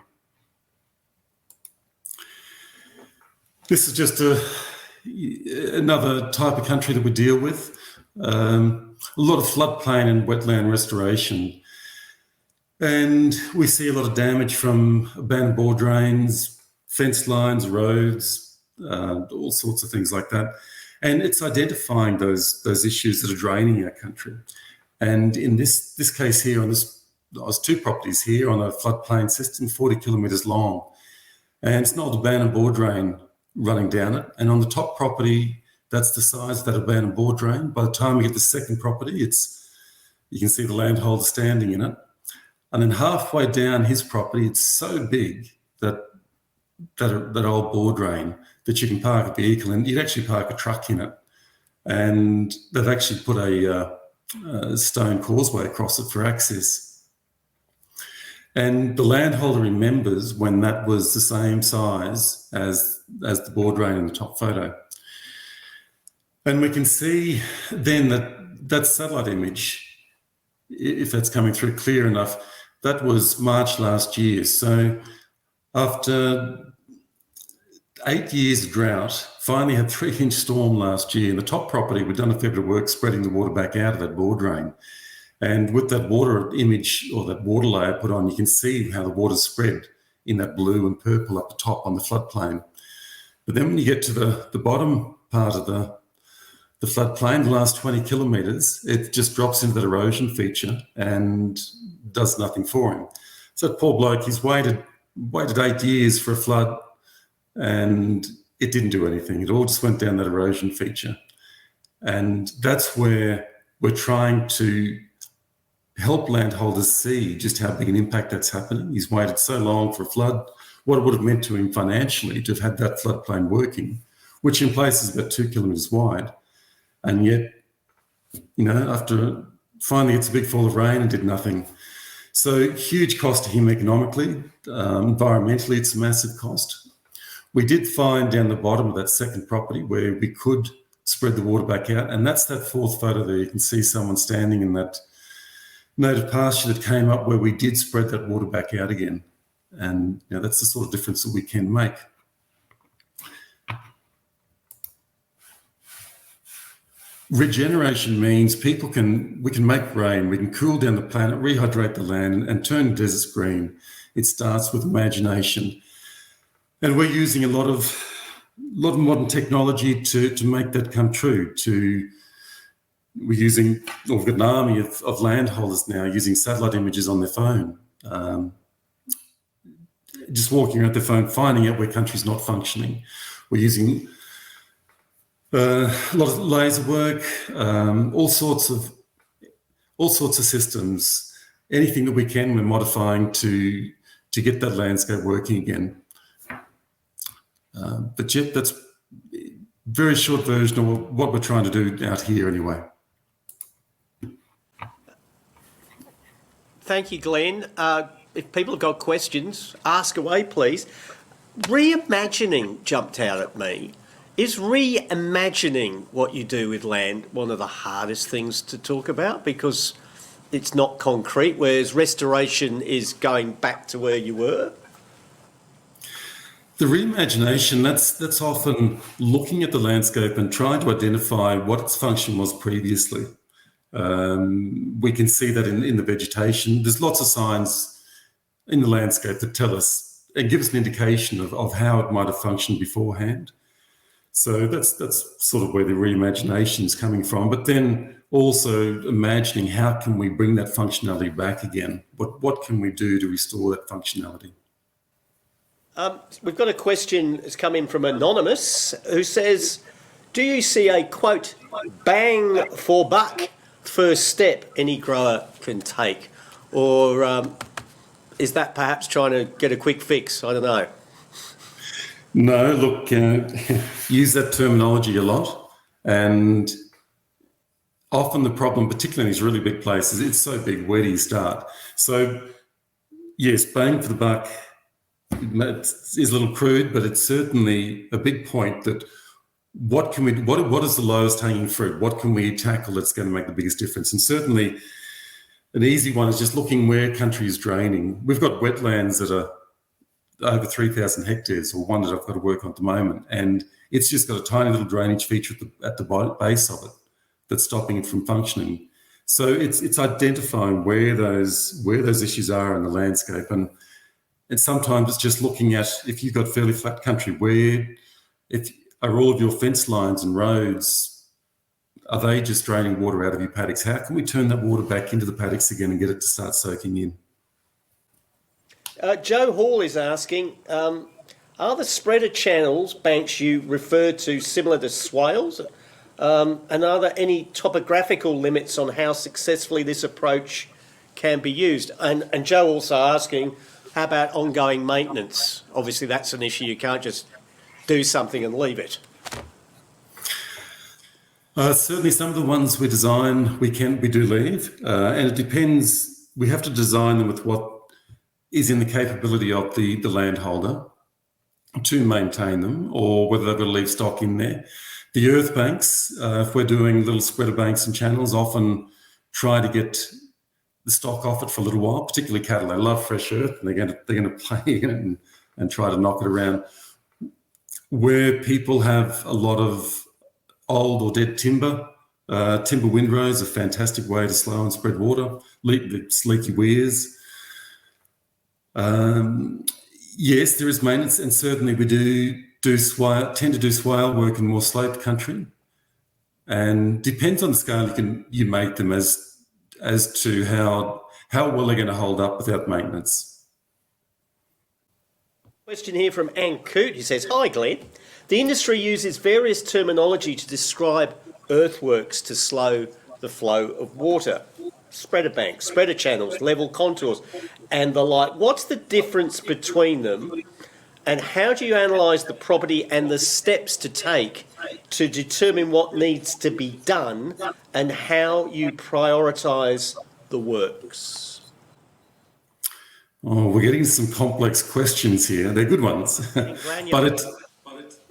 This is just another type of country that we deal with. A lot of floodplain and wetland restoration. And we see a lot of damage from abandoned bore drains, fence lines, roads, all sorts of things like that. And it's identifying those issues that are draining our country. And in this case here, there's 2 properties here on a floodplain system, 40 kilometres long. And it's an old abandoned bore drain running down it. And on the top property, that's the size of that abandoned bore drain. By the time we get the second property, you can see the landholder standing in it. And then halfway down his property, it's so big that old bore drain that you can park a vehicle in. You'd actually park a truck in it. And they've actually put a stone causeway across it for access. And the landholder remembers when that was the same size as the bore drain in the top photo. And we can see then that satellite image, if that's coming through clear enough, that was March last year. So after 8 years of drought, finally had 3-inch storm last year. In the top property, we'd done a fair bit of work spreading the water back out of that bore drain. And with that water image or that water layer put on, you can see how the water's spread in that blue and purple up the top on the floodplain. But then when you get to the bottom part of the floodplain, the last 20 kilometres, it just drops into that erosion feature and does nothing for him. So that poor bloke, he's waited 8 years for a flood and it didn't do anything. It all just went down that erosion feature. And that's where we're trying to help landholders see just how big an impact that's happening. He's waited so long for a flood, what it would have meant to him financially to have had that floodplain working, which in places is about 2 kilometres wide. And yet, after finally it's a big fall of rain and did nothing. So huge cost to him economically. Environmentally, it's a massive cost. We did find down the bottom of that second property where we could spread the water back out. And that's that fourth photo there. You can see someone standing in that native pasture that came up where we did spread that water back out again. And that's the sort of difference that we can make. Regeneration means we can make rain, we can cool down the planet, rehydrate the land and turn deserts green. It starts with imagination. And we're using a lot of modern technology to make that come true. We've got an army of landholders now using satellite images on their phone. Just walking around their phone, finding out where country's not functioning. We're using a lot of laser work, all sorts of systems. Anything that we can, we're modifying to get that landscape working again. But yet, that's a very short version of what we're trying to do out here anyway. Thank you, Glenn. If people have got questions, ask away, please. Reimagining jumped out at me. Is reimagining what you do with land one of the hardest things to talk about because it's not concrete, whereas restoration is going back to where you were? The reimagination, that's often looking at the landscape and trying to identify what its function was previously. We can see that in the vegetation. There's lots of signs in the landscape that tell us and give us an indication of how it might have functioned beforehand. So that's sort of where the reimagination is coming from. But then also imagining how can we bring that functionality back again? What can we do to restore that functionality? We've got a question that's come in from Anonymous who says, do you see a, quote, bang for buck first step any grower can take? Or is that perhaps trying to get a quick fix? I don't know. No, look, use that terminology a lot. And often the problem, particularly in these really big places, it's so big, where do you start? So, yes, bang for the buck is a little crude, but it's certainly a big point that what is the lowest hanging fruit? What can we tackle that's going to make the biggest difference? And certainly an easy one is just looking where country is draining. We've got wetlands that are over 3,000 hectares, or one that I've got to work on at the moment. And it's just got a tiny little drainage feature at the base of it that's stopping it from functioning. So it's identifying where those issues are in the landscape, and sometimes it's just looking at, if you've got fairly flat country, are all of your fence lines and roads, are they just draining water out of your paddocks? How can we turn that water back into the paddocks again and get it to start soaking in? Joe Hall is asking, are the spreader channels banks you referred to similar to swales? And are there any topographical limits on how successfully this approach can be used? And Joe also asking, how about ongoing maintenance? Obviously, that's an issue. You can't just do something and leave it. Certainly, some of the ones we design, we do leave, and it depends. We have to design them with what is in the capability of the landholder to maintain them, or whether they've got to leave stock in there. The earth banks, if we're doing little spreader banks and channels, often try to get the stock off it for a little while, particularly cattle. They love fresh earth, and they're going to play in it and try to knock it around. Where people have a lot of old or dead timber, timber windrows, a fantastic way to slow and spread water, leaky weirs. Yes, there is maintenance, and certainly we tend to do swale work in more sloped country, and depends on the scale you make them as to how well they're going to hold up without maintenance. Question here from Ann Coote, who says, "Hi Glenn, the industry uses various terminology to describe earthworks to slow the flow of water. Spreader banks, spreader channels, level contours, and the like. What's the difference between them, and how do you analyse the property and the steps to take to determine what needs to be done, and how you prioritise the works?" Oh, we're getting some complex questions here. They're good ones. But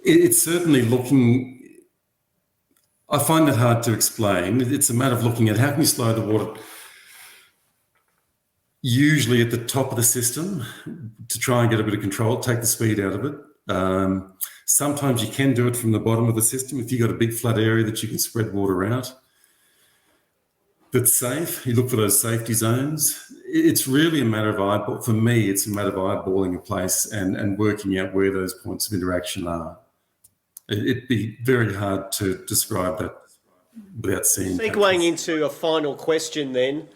it's certainly looking... I find that hard to explain. It's a matter of looking at how can you slow the water, usually at the top of the system, to try and get a bit of control, take the speed out of it. Sometimes you can do it from the bottom of the system if you've got a big flat area that you can spread water out. That's safe. You look for those safety zones. It's really a matter of for me, it's a matter of eyeballing a place and working out where those points of interaction are. It'd be very hard to describe that without seeing. Segueing into a final question then,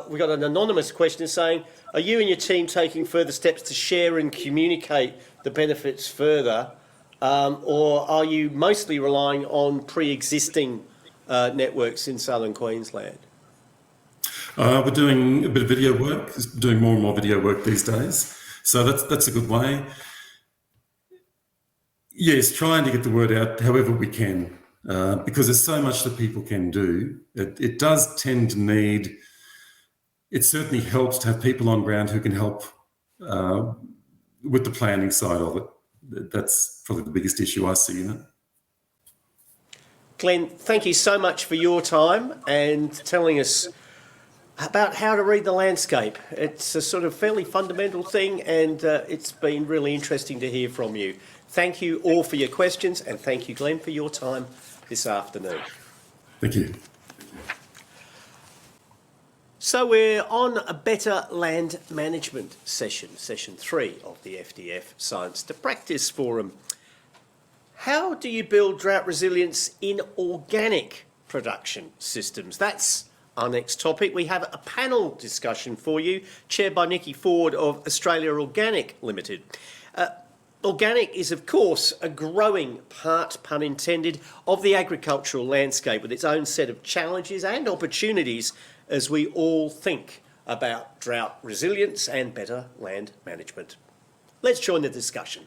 we've got an anonymous question saying, are you and your team taking further steps to share and communicate the benefits further, or are you mostly relying on pre-existing networks in southern Queensland? We're doing a bit of video work, doing more and more video work these days. So that's a good way. Yes, trying to get the word out however we can, because there's so much that people can do. It does tend to need, it certainly helps to have people on ground who can help with the planning side of it. That's probably the biggest issue I see in it. Glenn, thank you so much for your time and telling us about how to read the landscape. It's a sort of fairly fundamental thing, and it's been really interesting to hear from you. Thank you all for your questions, and thank you, Glenn, for your time this afternoon. Thank you. So we're on a better land management session 3 of the FDF Science to Practice Forum. How do you build drought resilience in organic production systems? That's our next topic. We have a panel discussion for you, chaired by Nikki Ford of Australia Organic Limited. Organic is, of course, a growing part, pun intended, of the agricultural landscape with its own set of challenges and opportunities as we all think about drought resilience and better land management. Let's join the discussion.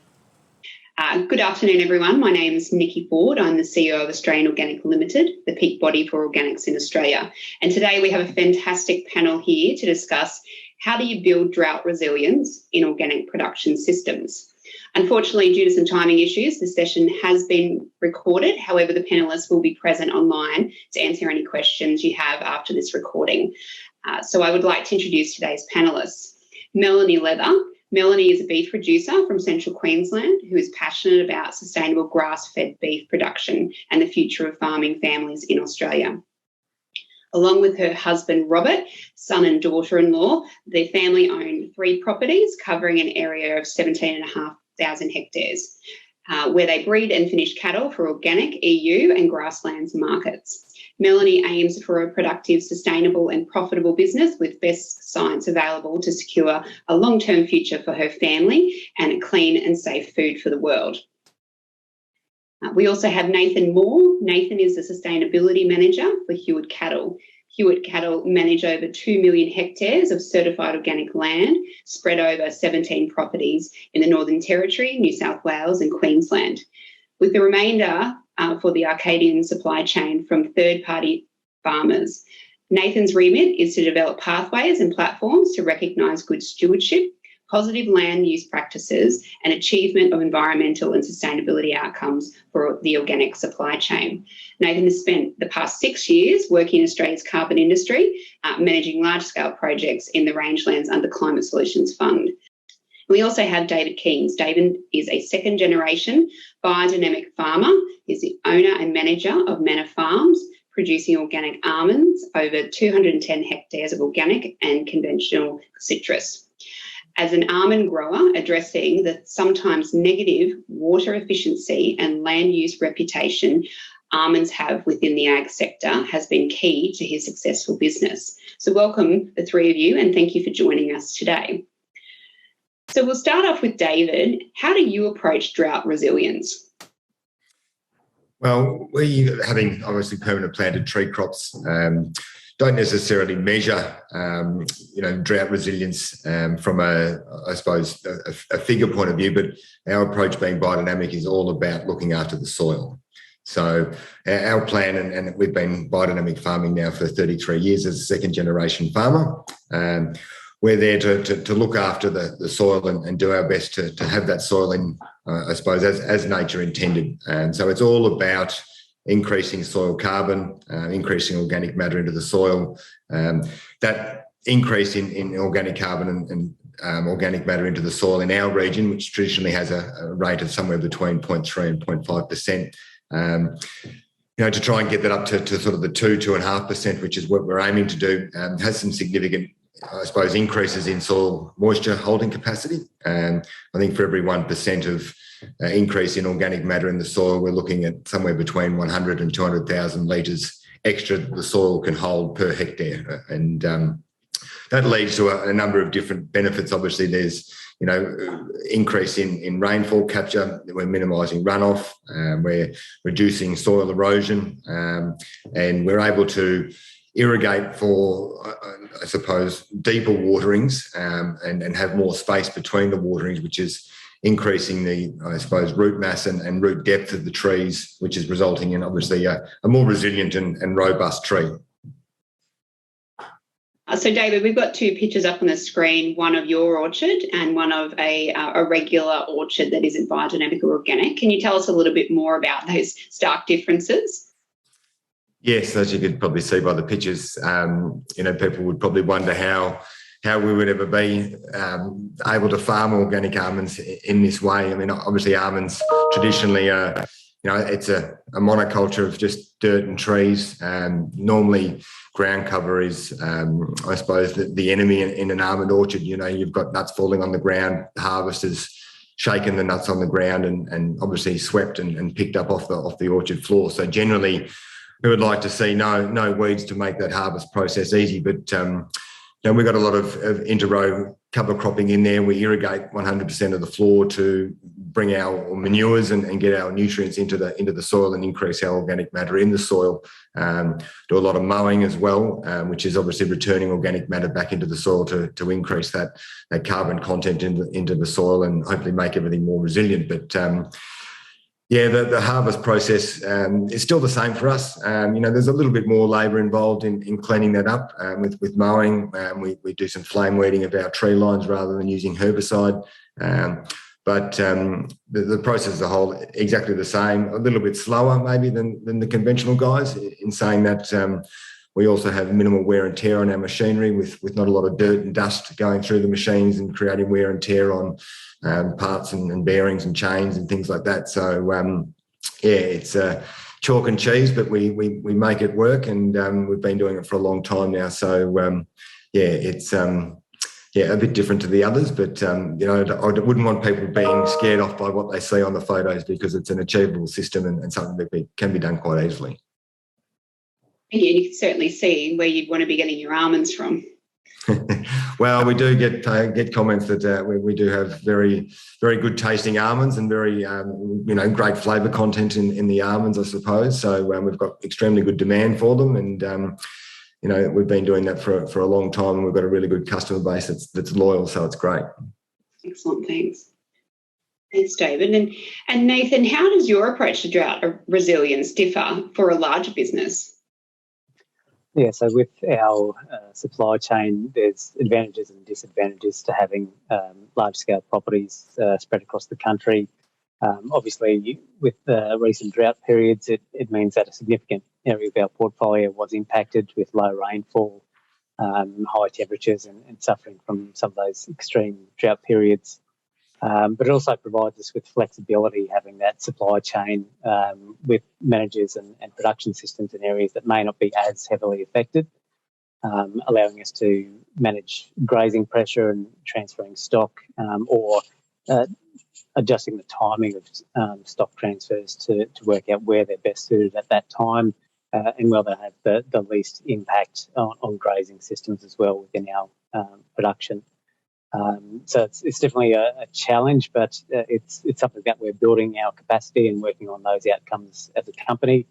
Good afternoon, everyone. My name is Nikki Ford. I'm the CEO of Australian Organic Limited, the peak body for organics in Australia. And today we have a fantastic panel here to discuss how do you build drought resilience in organic production systems. Unfortunately, due to some timing issues, the session has been recorded. However, the panellists will be present online to answer any questions you have after this recording. So I would like to introduce today's panellists. Melanie Leather. Melanie is a beef producer from Central Queensland who is passionate about sustainable grass-fed beef production and the future of farming families in Australia. Along with her husband, Robert, son and daughter-in-law, their family own 3 properties covering an area of 17,500 hectares, where they breed and finish cattle for organic, EU and grasslands markets. Melanie aims for a productive, sustainable and profitable business with best science available to secure a long-term future for her family and clean and safe food for the world. We also have Nathan Moore. Nathan is the Sustainability Manager for Hewett Cattle. Hewett Cattle manage over 2 million hectares of certified organic land spread over 17 properties in the Northern Territory, New South Wales and Queensland, with the remainder for the Arcadian supply chain from third-party farmers. Nathan's remit is to develop pathways and platforms to recognise good stewardship, positive land use practices and achievement of environmental and sustainability outcomes for the organic supply chain. Nathan has spent the past 6 years working in Australia's carbon industry, managing large-scale projects in the rangelands under Climate Solutions Fund. We also have David Keens. David is a second-generation biodynamic farmer. He's the owner and manager of Manor Farms, producing organic almonds, over 210 hectares of organic and conventional citrus. As an almond grower, addressing the sometimes negative water efficiency and land use reputation almonds have within the ag sector has been key to his successful business. So welcome, the 3 of you, and thank you for joining us today. So we'll start off with David. How do you approach drought resilience? Well, we, having obviously permanent planted tree crops, don't necessarily measure, drought resilience from a figure point of view, but our approach being biodynamic is all about looking after the soil. So our plan, and we've been biodynamic farming now for 33 years as a second generation farmer. We're there to look after the soil and do our best to have that soil in, as nature intended. And so it's all about increasing soil carbon, increasing organic matter into the soil. That increase in organic carbon and organic matter into the soil in our region, which traditionally has a rate of somewhere between 0.3 and 0.5%, to try and get that up to sort of the 2.5%, which is what we're aiming to do, has some significant increases in soil moisture holding capacity. I think for every 1% of increase in organic matter in the soil, we're looking at somewhere between 100 and 200,000 litres extra the soil can hold per hectare. And that leads to a number of different benefits. Obviously, there's, increase in rainfall capture, we're minimising runoff, we're reducing soil erosion, and we're able to irrigate for, deeper waterings and have more space between the waterings, which is increasing the, root mass and root depth of the trees, which is resulting in obviously a more resilient and robust tree. So David, we've got 2 pictures up on the screen, one of your orchard and one of a regular orchard that isn't biodynamic or organic. Can you tell us a little bit more about those stark differences? Yes, as you could probably see by the pictures, people would probably wonder how we would ever be able to farm organic almonds in this way. I mean, obviously almonds traditionally are, it's a monoculture of just dirt and trees. Normally ground cover is, the enemy in an almond orchard. You've got nuts falling on the ground, the harvest has shaken the nuts on the ground and obviously swept and picked up off the orchard floor. So generally, we would like to see no weeds to make that harvest process easy, but we've got a lot of inter-row cover cropping in there. We irrigate 100% of the floor to bring our manures and get our nutrients into the soil and increase our organic matter in the soil. Do a lot of mowing as well, which is obviously returning organic matter back into the soil to increase that carbon content into the soil and hopefully make everything more resilient. But the harvest process is still the same for us. There's a little bit more labour involved in cleaning that up with mowing. We do some flame weeding of our tree lines rather than using herbicide. But the process as a whole, exactly the same, a little bit slower maybe than the conventional guys, in saying that we also have minimal wear and tear on our machinery with not a lot of dirt and dust going through the machines and creating wear and tear on parts and bearings and chains and things like that. So, it's chalk and cheese, but we make it work, and we've been doing it for a long time now. So it's a bit different to the others, but I wouldn't want people being scared off by what they see on the photos, because it's an achievable system and something that can be done quite easily. And you can certainly see where you'd want to be getting your almonds from. Well, we do get comments that we do have very, very good tasting almonds and very great flavour content in the almonds, I suppose. So we've got extremely good demand for them, and we've been doing that for a long time, and we've got a really good customer base that's loyal, so it's great. Excellent, thanks. Thanks, David. And Nathan, how does your approach to drought resilience differ for a larger business? Yeah, so with our supply chain, there's advantages and disadvantages to having large-scale properties spread across the country. Obviously, with recent drought periods, it means that a significant area of our portfolio was impacted with low rainfall, high temperatures, and suffering from some of those extreme drought periods. But it also provides us with flexibility, having that supply chain with managers and production systems in areas that may not be as heavily affected, allowing us to manage grazing pressure and transferring stock, or adjusting the timing of stock transfers to work out where they're best suited at that time, and where they have the least impact on grazing systems as well within our production. So it's definitely a challenge, but it's something that we're building our capacity and working on those outcomes as a company,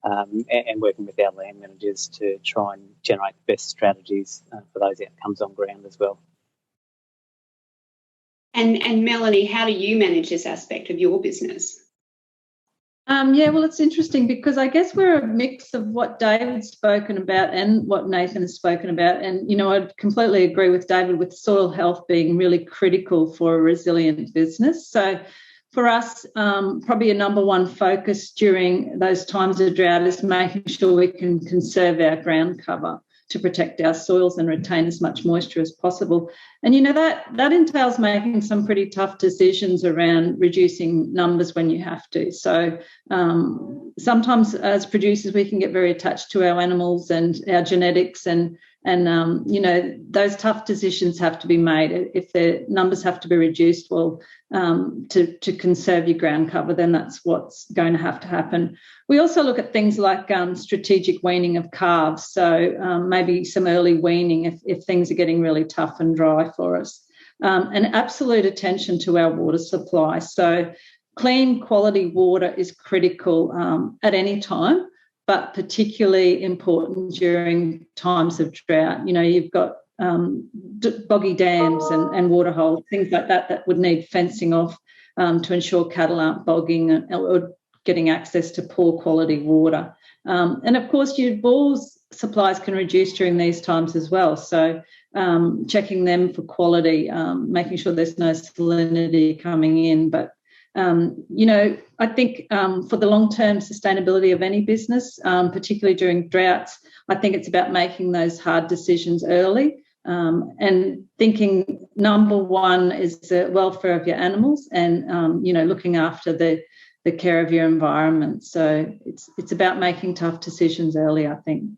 and working with our land managers to try and generate the best strategies for those outcomes on ground as well. And Melanie, how do you manage this aspect of your business? Well, it's interesting because I guess we're a mix of what David's spoken about and what Nathan has spoken about. And, I completely agree with David with soil health being really critical for a resilient business. So for us, probably a number one focus during those times of drought is making sure we can conserve our ground cover to protect our soils and retain as much moisture as possible. And, that entails making some pretty tough decisions around reducing numbers when you have to. So sometimes as producers, we can get very attached to our animals and our genetics, and those tough decisions have to be made. If their numbers have to be reduced, well, to conserve your ground cover, then that's what's going to have to happen. We also look at things like strategic weaning of calves, so maybe some early weaning if things are getting really tough and dry for us, and absolute attention to our water supply. So clean quality water is critical at any time, but particularly important during times of drought. You've got boggy dams and water holes, things like that would need fencing off to ensure cattle aren't bogging or getting access to poor quality water. And of course, your bores supplies can reduce during these times as well. So checking them for quality, making sure there's no salinity coming in. But, I think for the long-term sustainability of any business, particularly during droughts, I think it's about making those hard decisions early, and thinking number one is the welfare of your animals and, looking after the care of your environment. So it's about making tough decisions early, I think.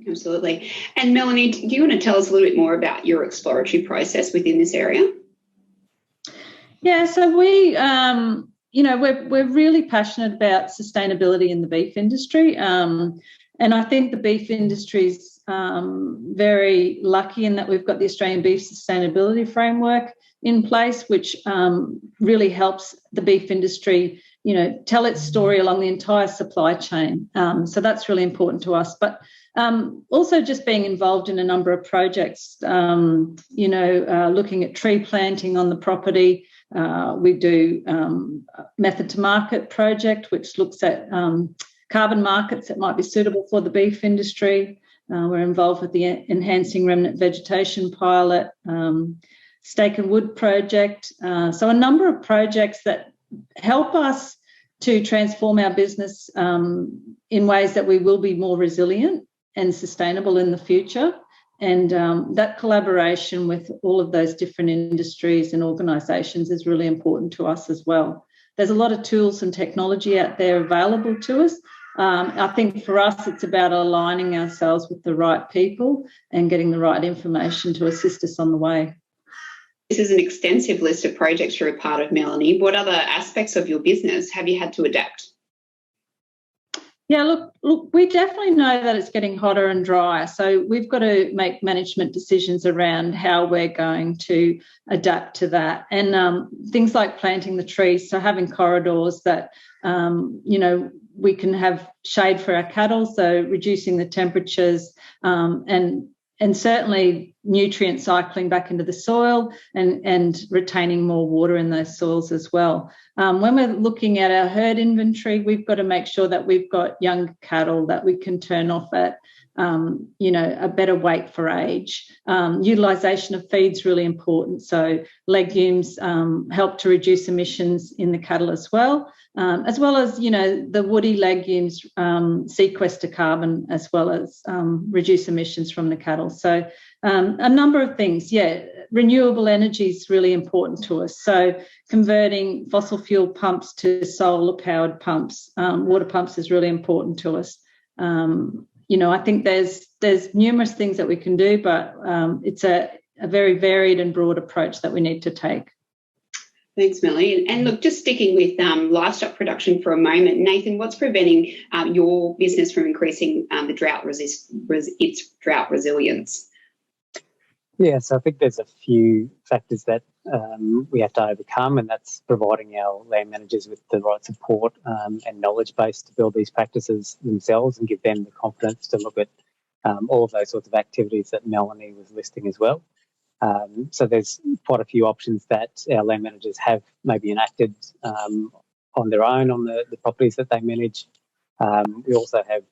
Absolutely. And Melanie, do you want to tell us a little bit more about your exploratory process within this area? Yeah, so we're really passionate about sustainability in the beef industry, and I think the beef industry is very lucky in that we've got the Australian Beef Sustainability Framework in place, which really helps the beef industry, tell its story along the entire supply chain. So that's really important to us. But also just being involved in a number of projects, looking at tree planting on the property. We do Method to Market project, which looks at carbon markets that might be suitable for the beef industry. We're involved with the Enhancing Remnant Vegetation pilot, Steak and Wood project. So a number of projects that help us to transform our business in ways that we will be more resilient and sustainable in the future. And that collaboration with all of those different industries and organisations is really important to us as well. there's a lot of tools and technology out there available to us. I think for us, it's about aligning ourselves with the right people and getting the right information to assist us on the way. This is an extensive list of projects you're a part of, Melanie. What other aspects of your business have you had to adapt? Yeah, look, we definitely know that it's getting hotter and drier. So we've got to make management decisions around how we're going to adapt to that. And things like planting the trees, so having corridors that, we can have shade for our cattle, so reducing the temperatures and certainly nutrient cycling back into the soil and retaining more water in those soils as well. When we're looking at our herd inventory, we've got to make sure that we've got young cattle that we can turn off at, a better weight for age. Utilisation of feed's really important. So legumes help to reduce emissions in the cattle as well as, the woody legumes sequester carbon as well as reduce emissions from the cattle. So a number of things. Yeah, renewable energy is really important to us. So converting fossil fuel pumps to solar-powered pumps, water pumps is really important to us. I think there's numerous things that we can do, but it's a very varied and broad approach that we need to take. Thanks, Melanie. And look, just sticking with livestock production for a moment, Nathan, what's preventing your business from increasing its drought resilience? Yeah, so I think there's a few factors that we have to overcome, and that's providing our land managers with the right support and knowledge base to build these practices themselves and give them the confidence to look at all of those sorts of activities that Melanie was listing as well. So there's quite a few options that our land managers have maybe enacted on their own on the properties that they manage. We also have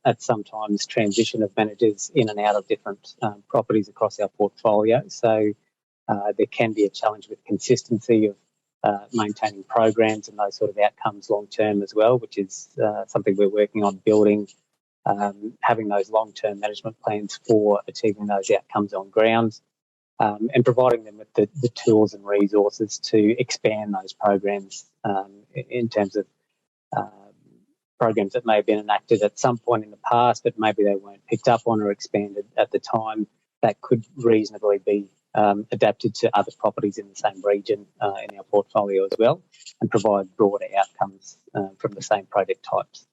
at sometimes transition of managers in and out of different properties across our portfolio. So there can be a challenge with consistency of maintaining programs and those sort of outcomes long term as well, which is something we're working on building, having those long-term management plans for achieving those outcomes on ground. And providing them with the tools and resources to expand those programs in terms of programs that may have been enacted at some point in the past, but maybe they weren't picked up on or expanded at the time, that could reasonably be adapted to other properties in the same region in our portfolio as well, and provide broader outcomes from the same project types.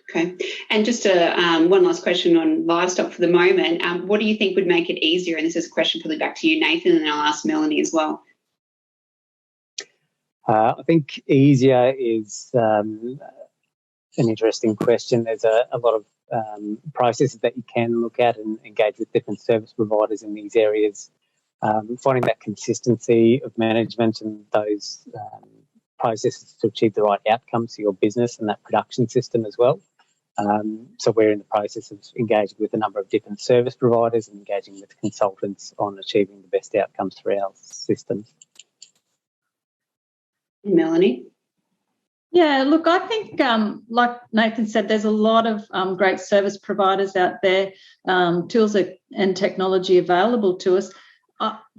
Okay. And just one last question on livestock for the moment. What do you think would make it easier? And this is a question probably back to you, Nathan, and I'll ask Melanie as well. I think easier is an interesting question. There's a lot of processes that you can look at and engage with different service providers in these areas. Finding that consistency of management and those processes to achieve the right outcomes for your business and that production system as well. So we're in the process of engaging with a number of different service providers and engaging with consultants on achieving the best outcomes for our systems. Melanie? Yeah, look, I think, like Nathan said, there's a lot of great service providers out there, tools and technology available to us.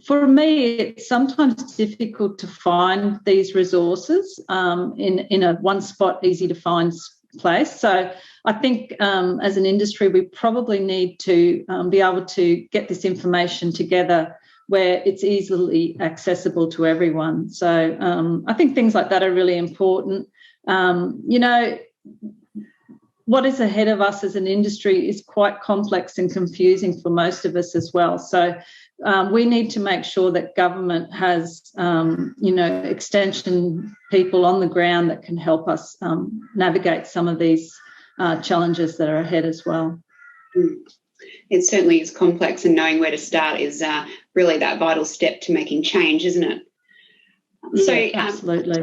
For me, it's sometimes difficult to find these resources in a one spot, easy to find place. So I think as an industry, we probably need to be able to get this information together where it's easily accessible to everyone. So I think things like that are really important. What is ahead of us as an industry is quite complex and confusing for most of us as well. So we need to make sure that government has, extension people on the ground that can help us navigate some of these challenges that are ahead as well. It certainly is complex, and knowing where to start is really that vital step to making change, isn't it? Yeah, absolutely.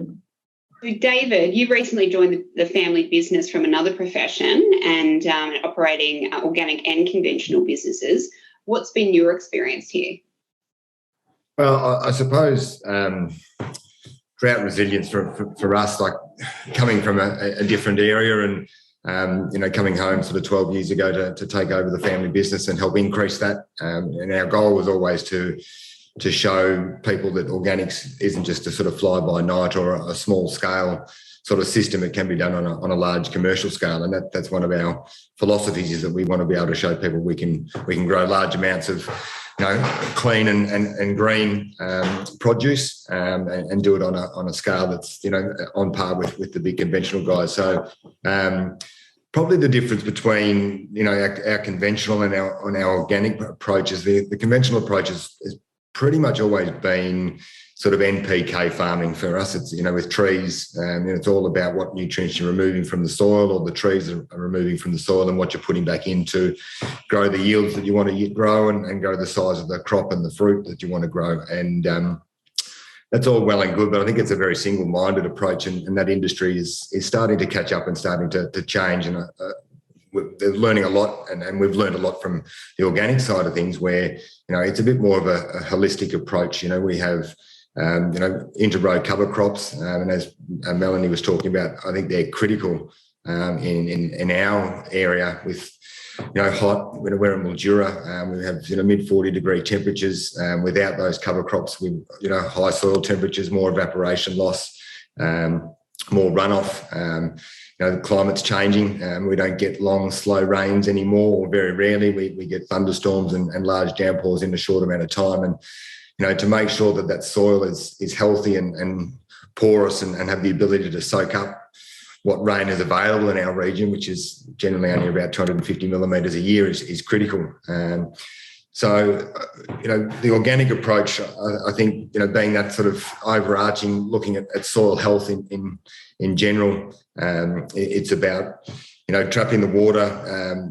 David, you recently joined the family business from another profession and operating organic and conventional businesses. What's been your experience here? Well, I suppose drought resilience for us, like coming from a different area and, coming home sort of 12 years ago to take over the family business and help increase that. And our goal was always to to show people that organics isn't just a sort of fly-by-night or a small scale sort of system. It can be done on a large commercial scale, and that's one of our philosophies, is that we want to be able to show people we can grow large amounts of clean and green produce and do it on a scale that's on par with the big conventional guys. So probably the difference between our conventional and our organic approaches, the conventional approach is pretty much always been sort of NPK farming for us. It's with trees, it's all about what nutrients you're removing from the soil, or the trees are removing from the soil, and what you're putting back in to grow the yields that you want to grow and grow the size of the crop and the fruit that you want to grow. And that's all well and good, but I think it's a very single-minded approach, and that industry is starting to catch up and starting to change. And they're learning a lot, and we've learned a lot from the organic side of things, where it's a bit more of a holistic approach. We have inter-row cover crops, and as Melanie was talking about, I think they're critical in our area with hot. We're in Mildura, we have mid 40 degree temperatures. Without those cover crops, with high soil temperatures, more evaporation loss, more runoff. The climate's changing. We don't get long, slow rains anymore, or very rarely. We get thunderstorms and large downpours in a short amount of time. And to make sure that soil is healthy and porous and have the ability to soak up what rain is available in our region, which is generally only about 250 millimetres a year, is critical. So, the organic approach, I think, being that sort of overarching, looking at soil health in general, it's about, trapping the water,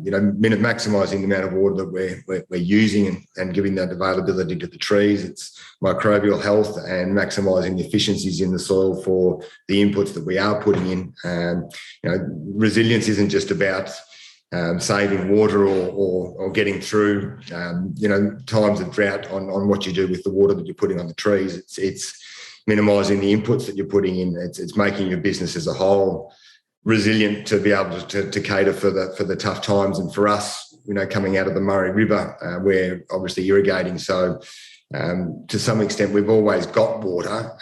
maximising the amount of water that we're using and giving that availability to the trees. It's microbial health and maximising the efficiencies in the soil for the inputs that we are putting in. Resilience isn't just about saving water or getting through, times of drought on what you do with the water that you're putting on the trees. It's minimising the inputs that you're putting in. It's making your business as a whole resilient to be able to cater for the tough times. And for us, coming out of the Murray River, we're obviously irrigating. So to some extent, we've always got water.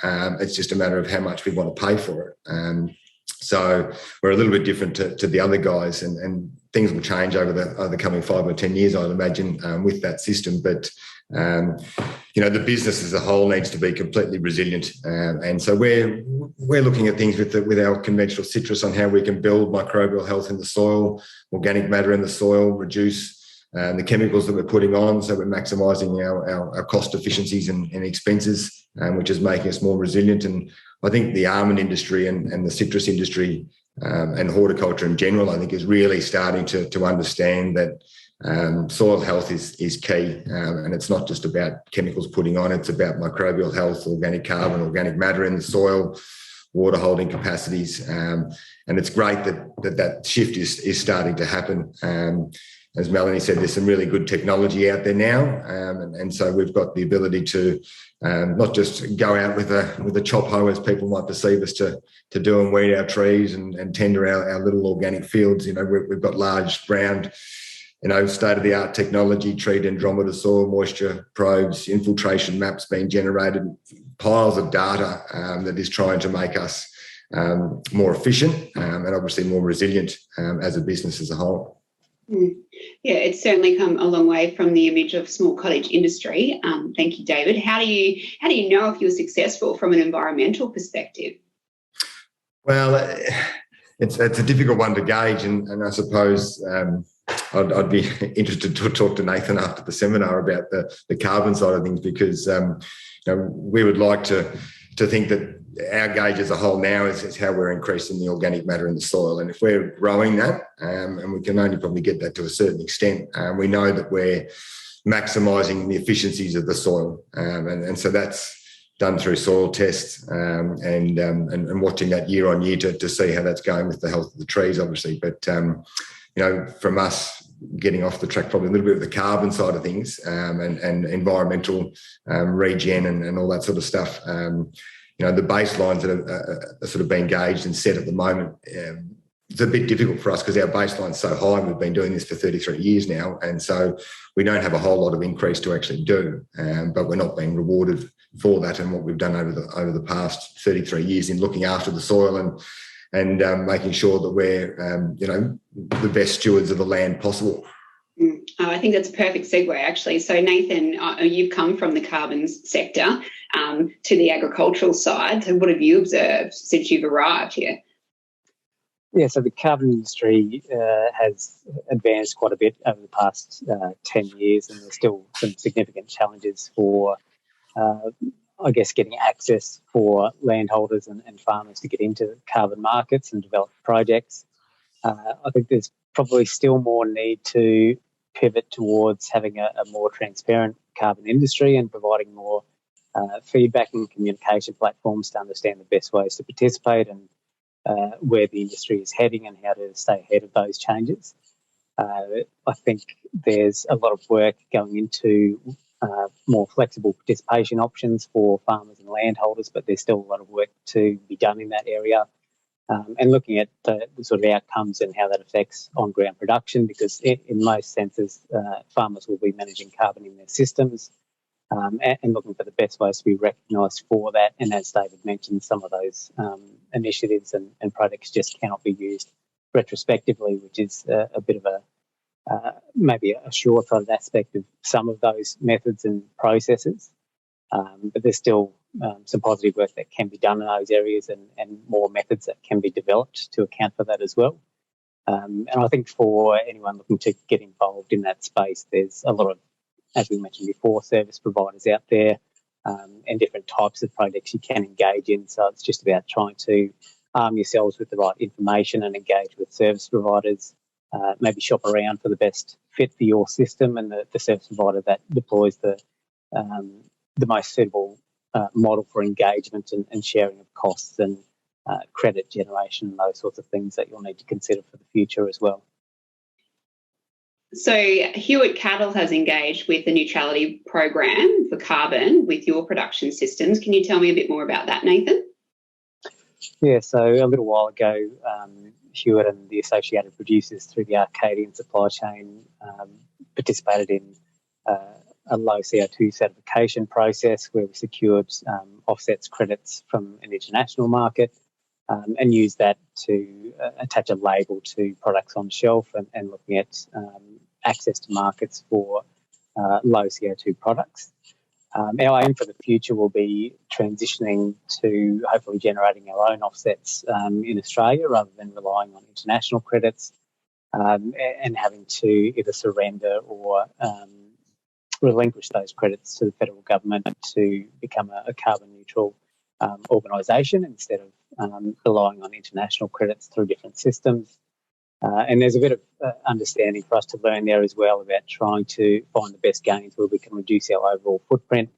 It's just a matter of how much we want to pay for it. So we're a little bit different to the other guys, and things will change over the coming 5 or 10 years, I'd imagine, with that system. But the business as a whole needs to be completely resilient, and so we're looking at things with our conventional citrus on how we can build microbial health in the soil, organic matter in the soil, reduce the chemicals that we're putting on, so we're maximising our cost efficiencies and expenses, which is making us more resilient. And I think the almond industry and the citrus industry and horticulture in general, I think, is really starting to understand that soil health is key, and it's not just about chemicals putting on, it's about microbial health, organic carbon, organic matter in the soil, water holding capacities, and it's great that shift is starting to happen. As Melanie said, there's some really good technology out there now, and so we've got the ability to not just go out with a chop hoe, as people might perceive us to do, and weed our trees and tender our little organic fields. We've got large brown, state-of-the-art technology, tree dendrometer, soil moisture probes, infiltration maps being generated, piles of data that is trying to make us more efficient and obviously more resilient as a business as a whole. Yeah, it's certainly come a long way from the image of small cottage industry. Thank you, David. How do you know if you're successful from an environmental perspective? Well, it's a difficult one to gauge, and I suppose I'd be interested to talk to Nathan after the seminar about the carbon side of things, because we would like to think that our gauge as a whole now is how we're increasing the organic matter in the soil. And if we're growing that, and we can only probably get that to a certain extent, we know that we're maximising the efficiencies of the soil. And so that's done through soil tests and watching that year on year to see how that's going with the health of the trees, obviously. But, from us getting off the track, probably a little bit of the carbon side of things and environmental regen and all that sort of stuff. The baselines that are sort of being gauged and set at the moment, it's a bit difficult for us because our baseline's so high and we've been doing this for 33 years now. And so we don't have a whole lot of increase to actually do, but we're not being rewarded for that and what we've done over the past 33 years in looking after the soil and making sure that we're, the best stewards of the land possible. I think that's a perfect segue, actually. So, Nathan, you've come from the carbon sector to the agricultural side. So what have you observed since you've arrived here? Yeah, so the carbon industry has advanced quite a bit over the past 10 years, and there's still some significant challenges for, getting access for landholders and farmers to get into carbon markets and develop projects. I think there's probably still more need to pivot towards having a more transparent carbon industry and providing more feedback and communication platforms to understand the best ways to participate and where the industry is heading and how to stay ahead of those changes. I think there's a lot of work going into more flexible participation options for farmers and landholders, but there's still a lot of work to be done in that area. And looking at the sort of outcomes and how that affects on-ground production, because in most senses, farmers will be managing carbon in their systems and looking for the best ways to be recognised for that. And as David mentioned, some of those initiatives and projects just cannot be used retrospectively, which is a bit of maybe a short-sighted aspect of some of those methods and processes. But there's still some positive work that can be done in those areas and more methods that can be developed to account for that as well. And I think for anyone looking to get involved in that space, there's a lot of, as we mentioned before, service providers out there and different types of projects you can engage in. So it's just about trying to arm yourselves with the right information and engage with service providers, maybe shop around for the best fit for your system and the service provider that deploys the most suitable model for engagement and sharing of costs and credit generation and those sorts of things that you'll need to consider for the future as well. So Hewitt Cattle has engaged with the neutrality program for carbon with your production systems. Can you tell me a bit more about that, Nathan? Yeah, so a little while ago, Hewitt and the associated producers through the Arcadian supply chain participated in a low CO2 certification process where we secured offsets credits from an international market and used that to attach a label to products on shelf and looking at access to markets for low CO2 products. Our aim for the future will be transitioning to hopefully generating our own offsets in Australia rather than relying on international credits and having to either surrender or relinquish those credits to the federal government to become a carbon neutral organisation instead of relying on international credits through different systems. And there's a bit of understanding for us to learn there as well about trying to find the best gains where we can reduce our overall footprint,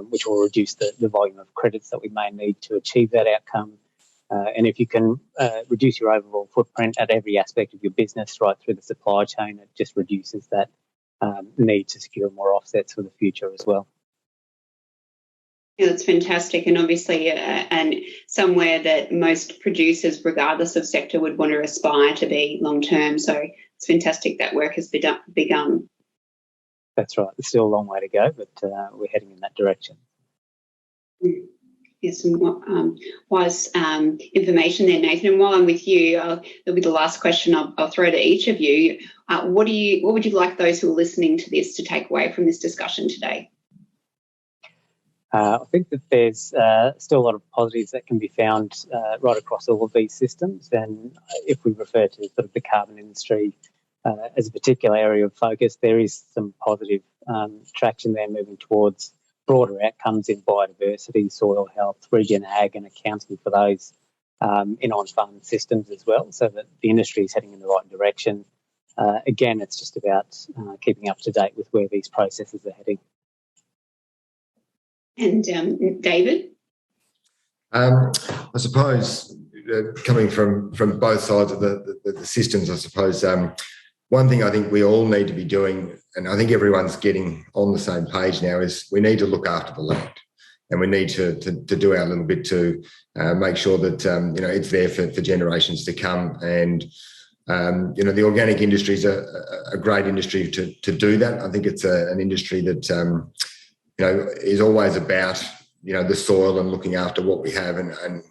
which will reduce the volume of credits that we may need to achieve that outcome. And if you can reduce your overall footprint at every aspect of your business right through the supply chain, it just reduces that need to secure more offsets for the future as well. Yeah, that's fantastic, and obviously and somewhere that most producers, regardless of sector, would want to aspire to be long term. So it's fantastic that work has begun. That's right. There's still a long way to go, but we're heading in that direction. Yes, some wise information there, Nathan. And while I'm with you, that'll be the last question I'll throw to each of you. What would you like those who are listening to this to take away from this discussion today? I think that there's still a lot of positives that can be found right across all of these systems. And if we refer to sort of the carbon industry as a particular area of focus, there is some positive traction there moving towards broader outcomes in biodiversity, soil health, regen ag, and accounting for those in on-farm systems as well, so that the industry is heading in the right direction. Again, it's just about keeping up to date with where these processes are heading. And David? I suppose coming from both sides of the systems, I suppose one thing I think we all need to be doing, and I think everyone's getting on the same page now, is we need to look after the land, and we need to do our little bit to make sure that it's there for generations to come. And the organic industry is a great industry to do that. I think it's an industry that is always about the soil and looking after what we have. And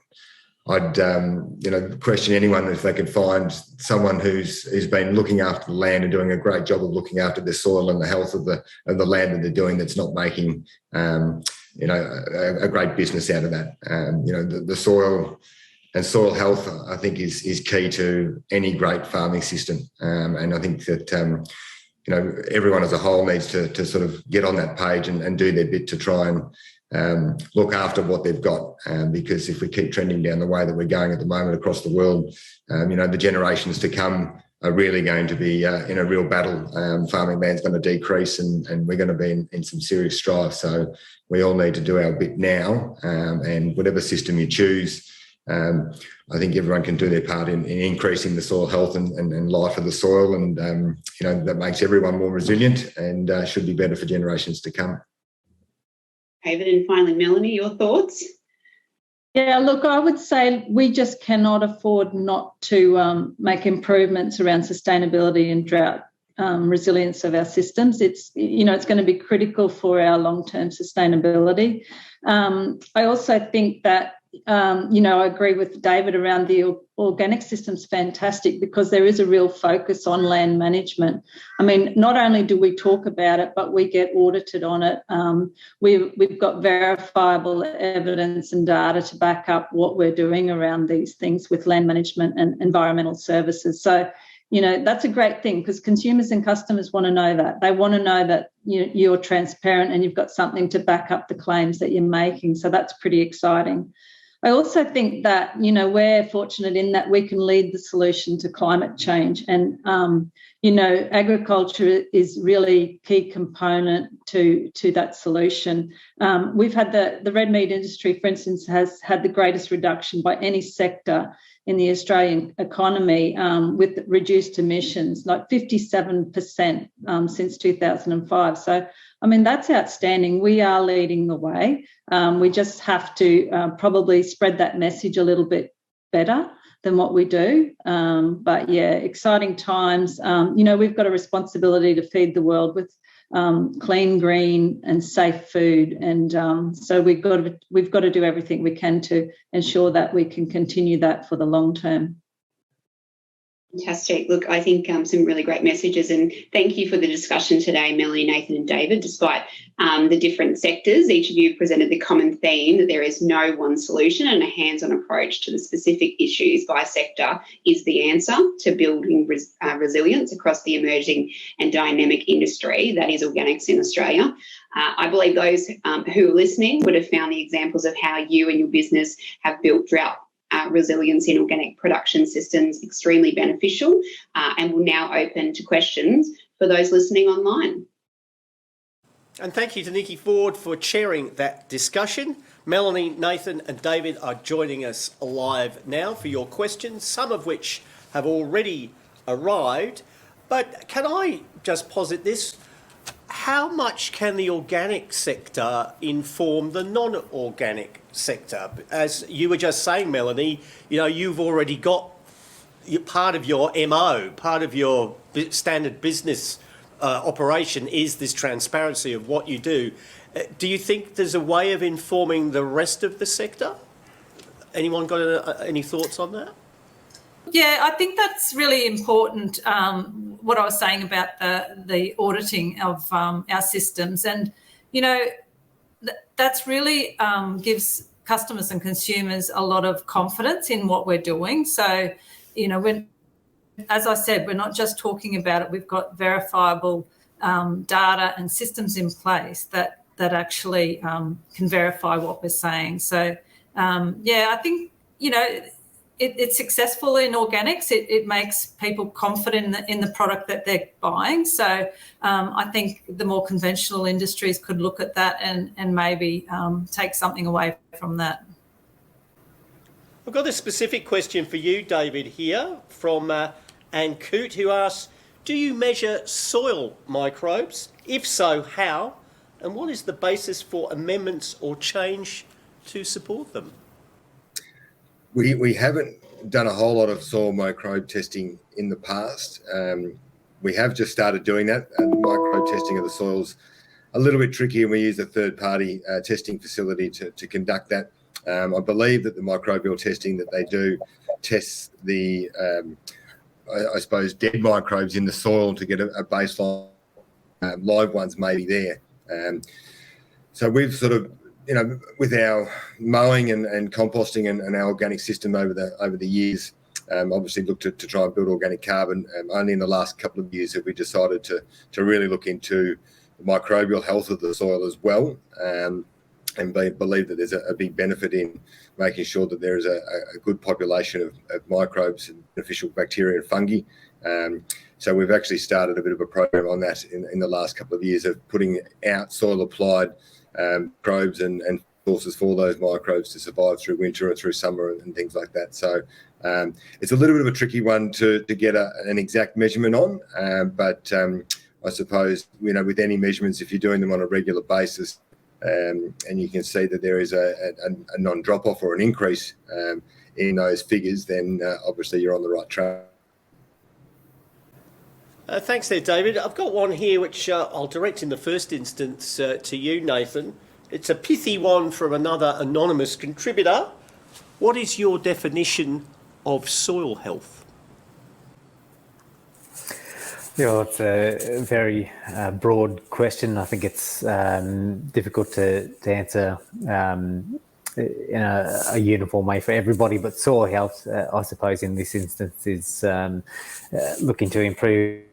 I'd question anyone if they could find someone who's been looking after the land and doing a great job of looking after the soil and the health of the land that they're doing, that's not making a great business out of that. The soil and soil health, I think, is key to any great farming system. And I think that everyone as a whole needs to sort of get on that page and do their bit to try and look after what they've got, because if we keep trending down the way that we're going at the moment across the world, the generations to come are really going to be in a real battle. Farming land's going to decrease, and we're going to be in some serious strife. So we all need to do our bit now, and whatever system you choose, I think everyone can do their part in increasing the soil health and life of the soil, and that makes everyone more resilient and should be better for generations to come. David, and finally, Melanie, your thoughts? Yeah, look, I would say we just cannot afford not to make improvements around sustainability and drought resilience of our systems. It's going to be critical for our long-term sustainability. I also think that I agree with David around the organic system's fantastic because there is a real focus on land management. I mean, not only do we talk about it, but we get audited on it. We've got verifiable evidence and data to back up what we're doing around these things with land management and environmental services. So, that's a great thing because consumers and customers want to know that. They want to know that you're transparent and you've got something to back up the claims that you're making. So that's pretty exciting. I also think that, we're fortunate in that we can lead the solution to climate change. And, agriculture is really a key component to that solution. We've had the red meat industry, for instance, has had the greatest reduction by any sector in the Australian economy with reduced emissions, like 57% since 2005. So, I mean, that's outstanding. We are leading the way. We just have to probably spread that message a little bit better than what we do. But, yeah, exciting times. We've got a responsibility to feed the world with clean, green and safe food. And so we've got to do everything we can to ensure that we can continue that for the long term. Fantastic. Look, I think some really great messages, and thank you for the discussion today, Melanie, Nathan and David. Despite the different sectors, each of you presented the common theme that there is no one solution, and a hands-on approach to the specific issues by sector is the answer to building resilience across the emerging and dynamic industry that is organics in Australia. I believe those who are listening would have found the examples of how you and your business have built drought resilience in organic production systems extremely beneficial, and will now open to questions for those listening online. And thank you to Nikki Ford for chairing that discussion. Melanie, Nathan and David are joining us live now for your questions, some of which have already arrived. But can I just posit this? How much can the organic sector inform the non-organic sector? As you were just saying, Melanie, you've already got part of your MO, part of your standard business operation is this transparency of what you do. Do you think there's a way of informing the rest of the sector? Anyone got any thoughts on that? Yeah, I think that's really important, what I was saying about the auditing of our systems. And, that's really gives customers and consumers a lot of confidence in what we're doing. So, as I said, we're not just talking about it. We've got verifiable data and systems in place that actually can verify what we're saying. So, I think, it's successful in organics. It makes people confident in the product that they're buying. So I think the more conventional industries could look at that and maybe take something away from that. I've got a specific question for you, David, here from Anne Coote, who asks, do you measure soil microbes? If so, how? And what is the basis for amendments or change to support them? We haven't done a whole lot of soil microbe testing in the past. We have just started doing that, and microbe testing of the soils a little bit tricky, and we use a third-party testing facility to conduct that. I believe that the microbial testing that they do tests the, I suppose, dead microbes in the soil to get a baseline. Live ones may be there. So we've sort of, with our mowing and composting and our organic system over the years, obviously looked to try and build organic carbon. Only in the last couple of years have we decided to really look into the microbial health of the soil as well, and believe that there's a big benefit in making sure that there is a good population of microbes and beneficial bacteria and fungi. So we've actually started a bit of a program on that in the last couple of years of putting out soil applied probes and sources for those microbes to survive through winter and through summer and things like that. So it's a little bit of a tricky one to get an exact measurement on, but I suppose, with any measurements, if you're doing them on a regular basis, and you can see that there is a non-drop-off or an increase in those figures, then obviously you're on the right track. Thanks there, David. I've got one here which I'll direct in the first instance to you, Nathan. It's a pithy one from another anonymous contributor. What is your definition of soil health? Yeah, it's a very broad question. I think it's difficult to answer in a uniform way for everybody, but soil health, I suppose in this instance, is looking to improve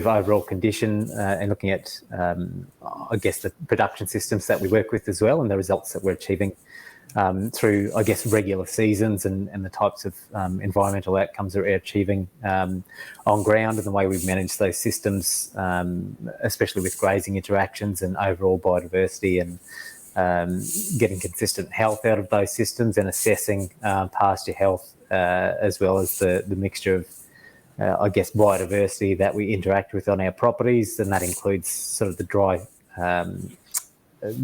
overall condition and looking at, I guess, the production systems that we work with as well and the results that we're achieving through, I guess, regular seasons and the types of environmental outcomes that we're achieving on ground and the way we manage those systems, especially with grazing interactions and overall biodiversity and getting consistent health out of those systems and assessing pasture health as well as the mixture of I guess, biodiversity that we interact with on our properties, and that includes sort of the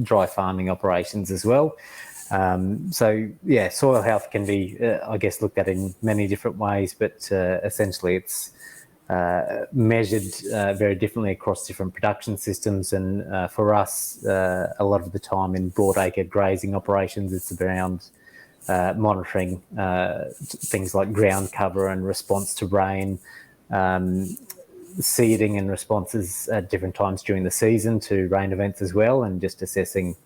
dry farming operations as well. So, yeah, soil health can be, I guess, looked at in many different ways, but essentially it's measured very differently across different production systems. And for us, a lot of the time in broadacre grazing operations, it's around monitoring things like ground cover and response to rain, seeding and responses at different times during the season to rain events as well, and just assessing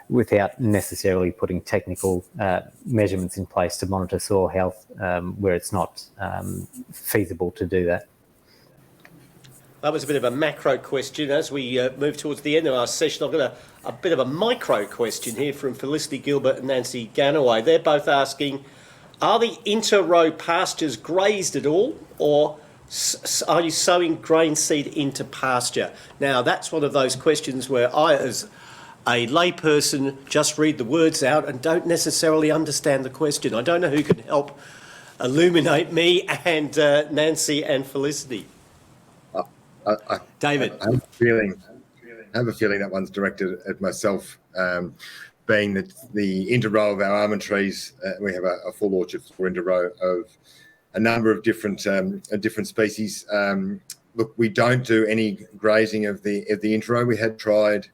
without necessarily putting technical measurements in place to monitor soil health where it's not feasible to do that. That was a bit of a macro question. As we move towards the end of our session, I've got a bit of a micro question here from Felicity Gilbert and Nancy Ganaway. They're both asking, are the inter-row pastures grazed at all, or are you sowing grain seed into pasture? Now, that's one of those questions where I, as a layperson, just read the words out and don't necessarily understand the question. I don't know who can help illuminate me and Nancy and Felicity. David. I have a feeling that one's directed at myself, being that the inter-row of our almond trees, we have a full orchard for inter-row of a number of different species. Look, we don't do any grazing of the inter-row. We had tried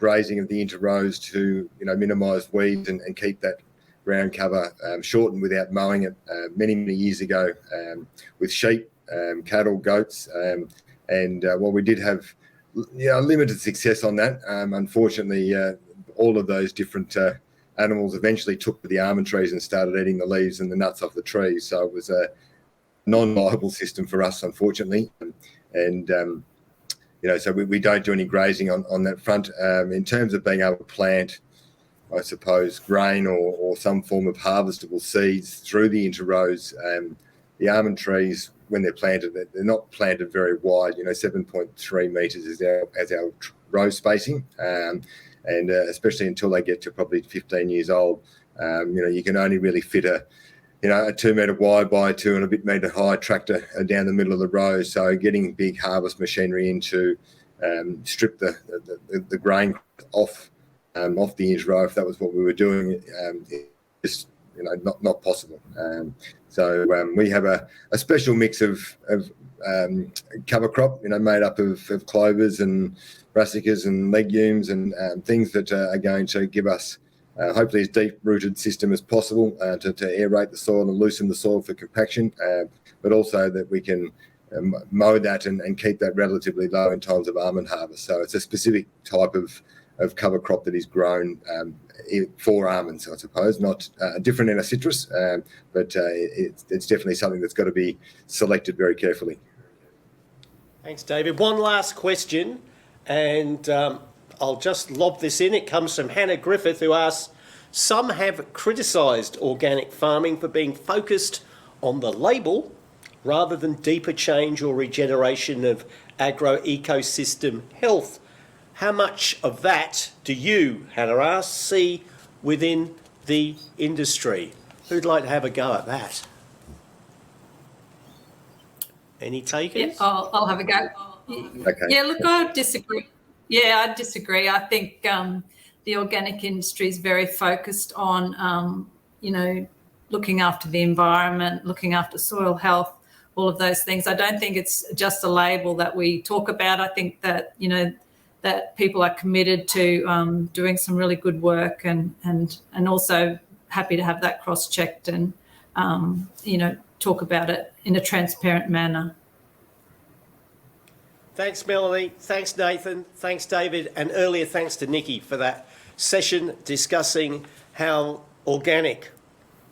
grazing of the inter-rows to minimise weeds and keep that ground cover shortened without mowing it many years ago with sheep, cattle, goats. And while we did have limited success on that, unfortunately, all of those different animals eventually took to the almond trees and started eating the leaves and the nuts off the trees. So it was a non-viable system for us, unfortunately. And, so we don't do any grazing on that front. In terms of being able to plant, I suppose, grain or some form of harvestable seeds through the inter-rows, the almond trees, when they're planted, they're not planted very wide. 7.3 metres is our row spacing, and especially until they get to probably 15 years old, you can only really fit a 2 metre wide by 2 and a bit metre high tractor down the middle of the row. So getting big harvest machinery in to strip the grain off off the inch row if that was what we were doing. It's not possible. So we have a special mix of cover crop, made up of clovers and brassicas and legumes and things that are going to give us hopefully as deep-rooted system as possible to aerate the soil and loosen the soil for compaction, but also that we can mow that and keep that relatively low in times of almond harvest. So it's a specific type of cover crop that is grown for almonds, I suppose, not different in a citrus, but it's definitely something that's got to be selected very carefully. Thanks, David. One last question, and I'll just lob this in. It comes from Hannah Griffith, who asks, some have criticised organic farming for being focused on the label rather than deeper change or regeneration of agro-ecosystem health. How much of that do you, Hannah asks, see within the industry? Who'd like to have a go at that? Any takers? Yeah, I'll have a go. Okay. Yeah, look, I disagree. Yeah, I disagree. I think the organic industry is very focused on, looking after the environment, looking after soil health, all of those things. I don't think it's just a label that we talk about. I think that, that people are committed to doing some really good work and also happy to have that cross-checked and, talk about it in a transparent manner. Thanks, Melanie. Thanks, Nathan. Thanks, David. And earlier, thanks to Nikki for that session discussing how organic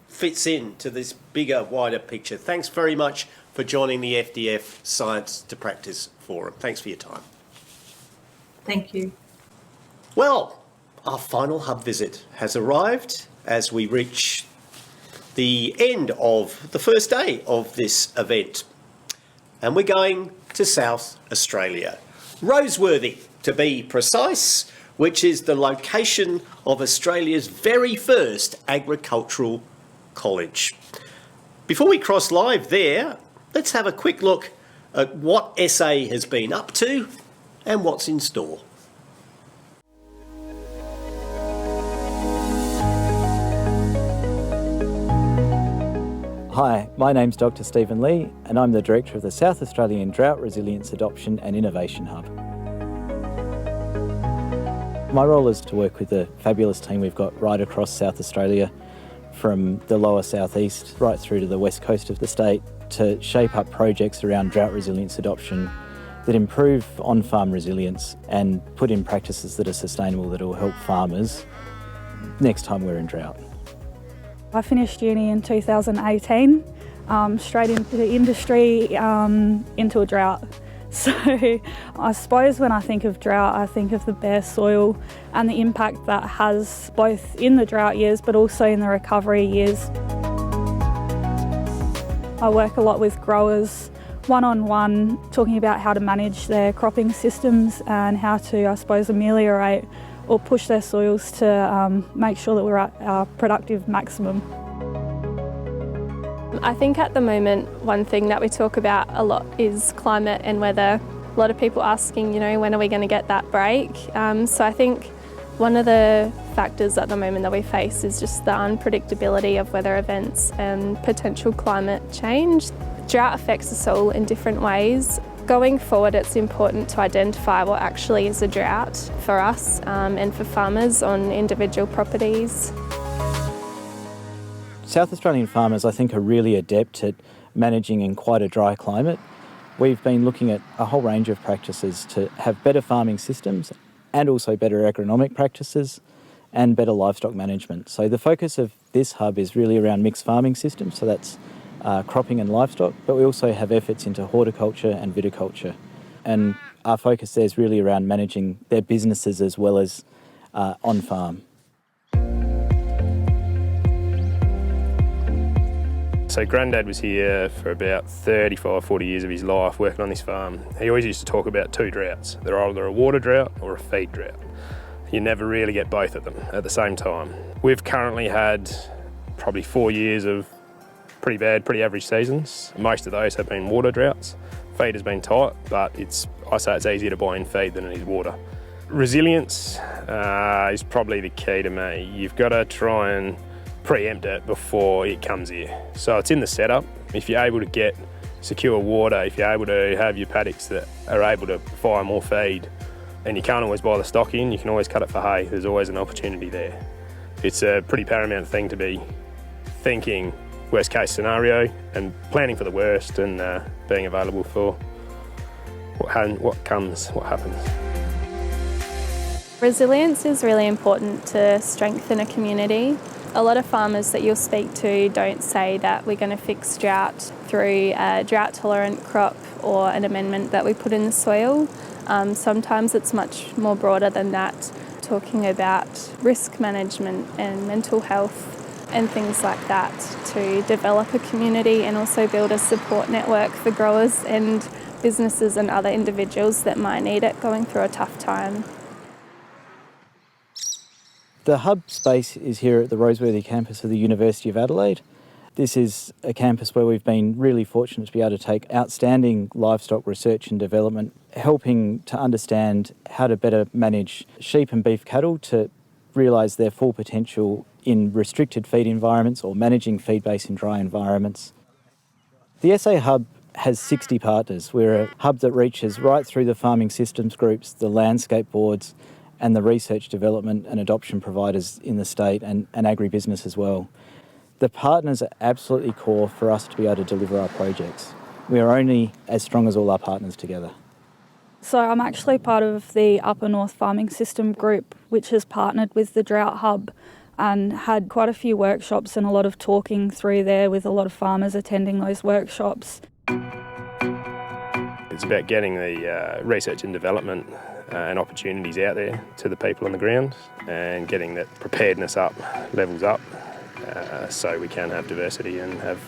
fits into this bigger, wider picture. Thanks very much for joining the FDF Science to Practice Forum. Thanks for your time. Thank you. Well, our final hub visit has arrived as we reach the end of the first day of this event. And we're going to South Australia. Roseworthy, to be precise, which is the location of Australia's very first agricultural college. Before we cross live there, let's have a quick look at what SA has been up to and what's in store. Hi, my name's Dr. Stephen Lee and I'm the Director of the South Australian Drought Resilience Adoption and Innovation Hub. My role is to work with the fabulous team we've got right across South Australia, from the lower southeast right through to the west coast of the state, to shape up projects around drought resilience adoption that improve on-farm resilience and put in practices that are sustainable that will help farmers next time we're in drought. I finished uni in 2018, straight into the industry, into a drought. So I suppose when I think of drought, I think of the bare soil and the impact that has both in the drought years but also in the recovery years. I work a lot with growers, one-on-one, talking about how to manage their cropping systems and how to, I suppose, ameliorate or push their soils to make sure that we're at our productive maximum. I think at the moment one thing that we talk about a lot is climate and weather. A lot of people asking, when are we going to get that break? So I think one of the factors at the moment that we face is just the unpredictability of weather events and potential climate change. Drought affects us all in different ways. Going forward, it's important to identify what actually is a drought for us and for farmers on individual properties. South Australian farmers, I think, are really adept at managing in quite a dry climate. We've been looking at a whole range of practices to have better farming systems and also better agronomic practices and better livestock management. So the focus of this hub is really around mixed farming systems, so that's cropping and livestock, but we also have efforts into horticulture and viticulture. And our focus there is really around managing their businesses as well as on-farm. So Grandad was here for about 35, 40 years of his life working on this farm. He always used to talk about two droughts. They're either a water drought or a feed drought. You never really get both of them at the same time. We've currently had probably 4 years of pretty bad, pretty average seasons. Most of those have been water droughts. Feed has been tight, but I say it's easier to buy in feed than it is water. Resilience is probably the key to me. You've got to try and preempt it before it comes here. So it's in the setup. If you're able to get secure water, if you're able to have your paddocks that are able to fire more feed, and you can't always buy the stock in, you can always cut it for hay. There's always an opportunity there. It's a pretty paramount thing to be thinking worst case scenario and planning for the worst, and being available for what happens. Resilience is really important to strengthen a community. A lot of farmers that you'll speak to don't say that we're going to fix drought through a drought-tolerant crop or an amendment that we put in the soil. Sometimes it's much more broader than that, talking about risk management and mental health and things like that to develop a community and also build a support network for growers and businesses and other individuals that might need it going through a tough time. The hub space is here at the Roseworthy campus of the University of Adelaide. This is a campus where we've been really fortunate to be able to take outstanding livestock research and development, helping to understand how to better manage sheep and beef cattle to realise their full potential in restricted feed environments or managing feed base in dry environments. The SA Hub has 60 partners. We're a hub that reaches right through the farming systems groups, the landscape boards, and the research, development and adoption providers in the state and agribusiness as well. The partners are absolutely core for us to be able to deliver our projects. We are only as strong as all our partners together. So I'm actually part of the Upper North Farming System group, which has partnered with the Drought Hub and had quite a few workshops and a lot of talking through there with a lot of farmers attending those workshops. It's about getting the research and development and opportunities out there to the people on the ground and getting that preparedness up, levels up, so we can have diversity and have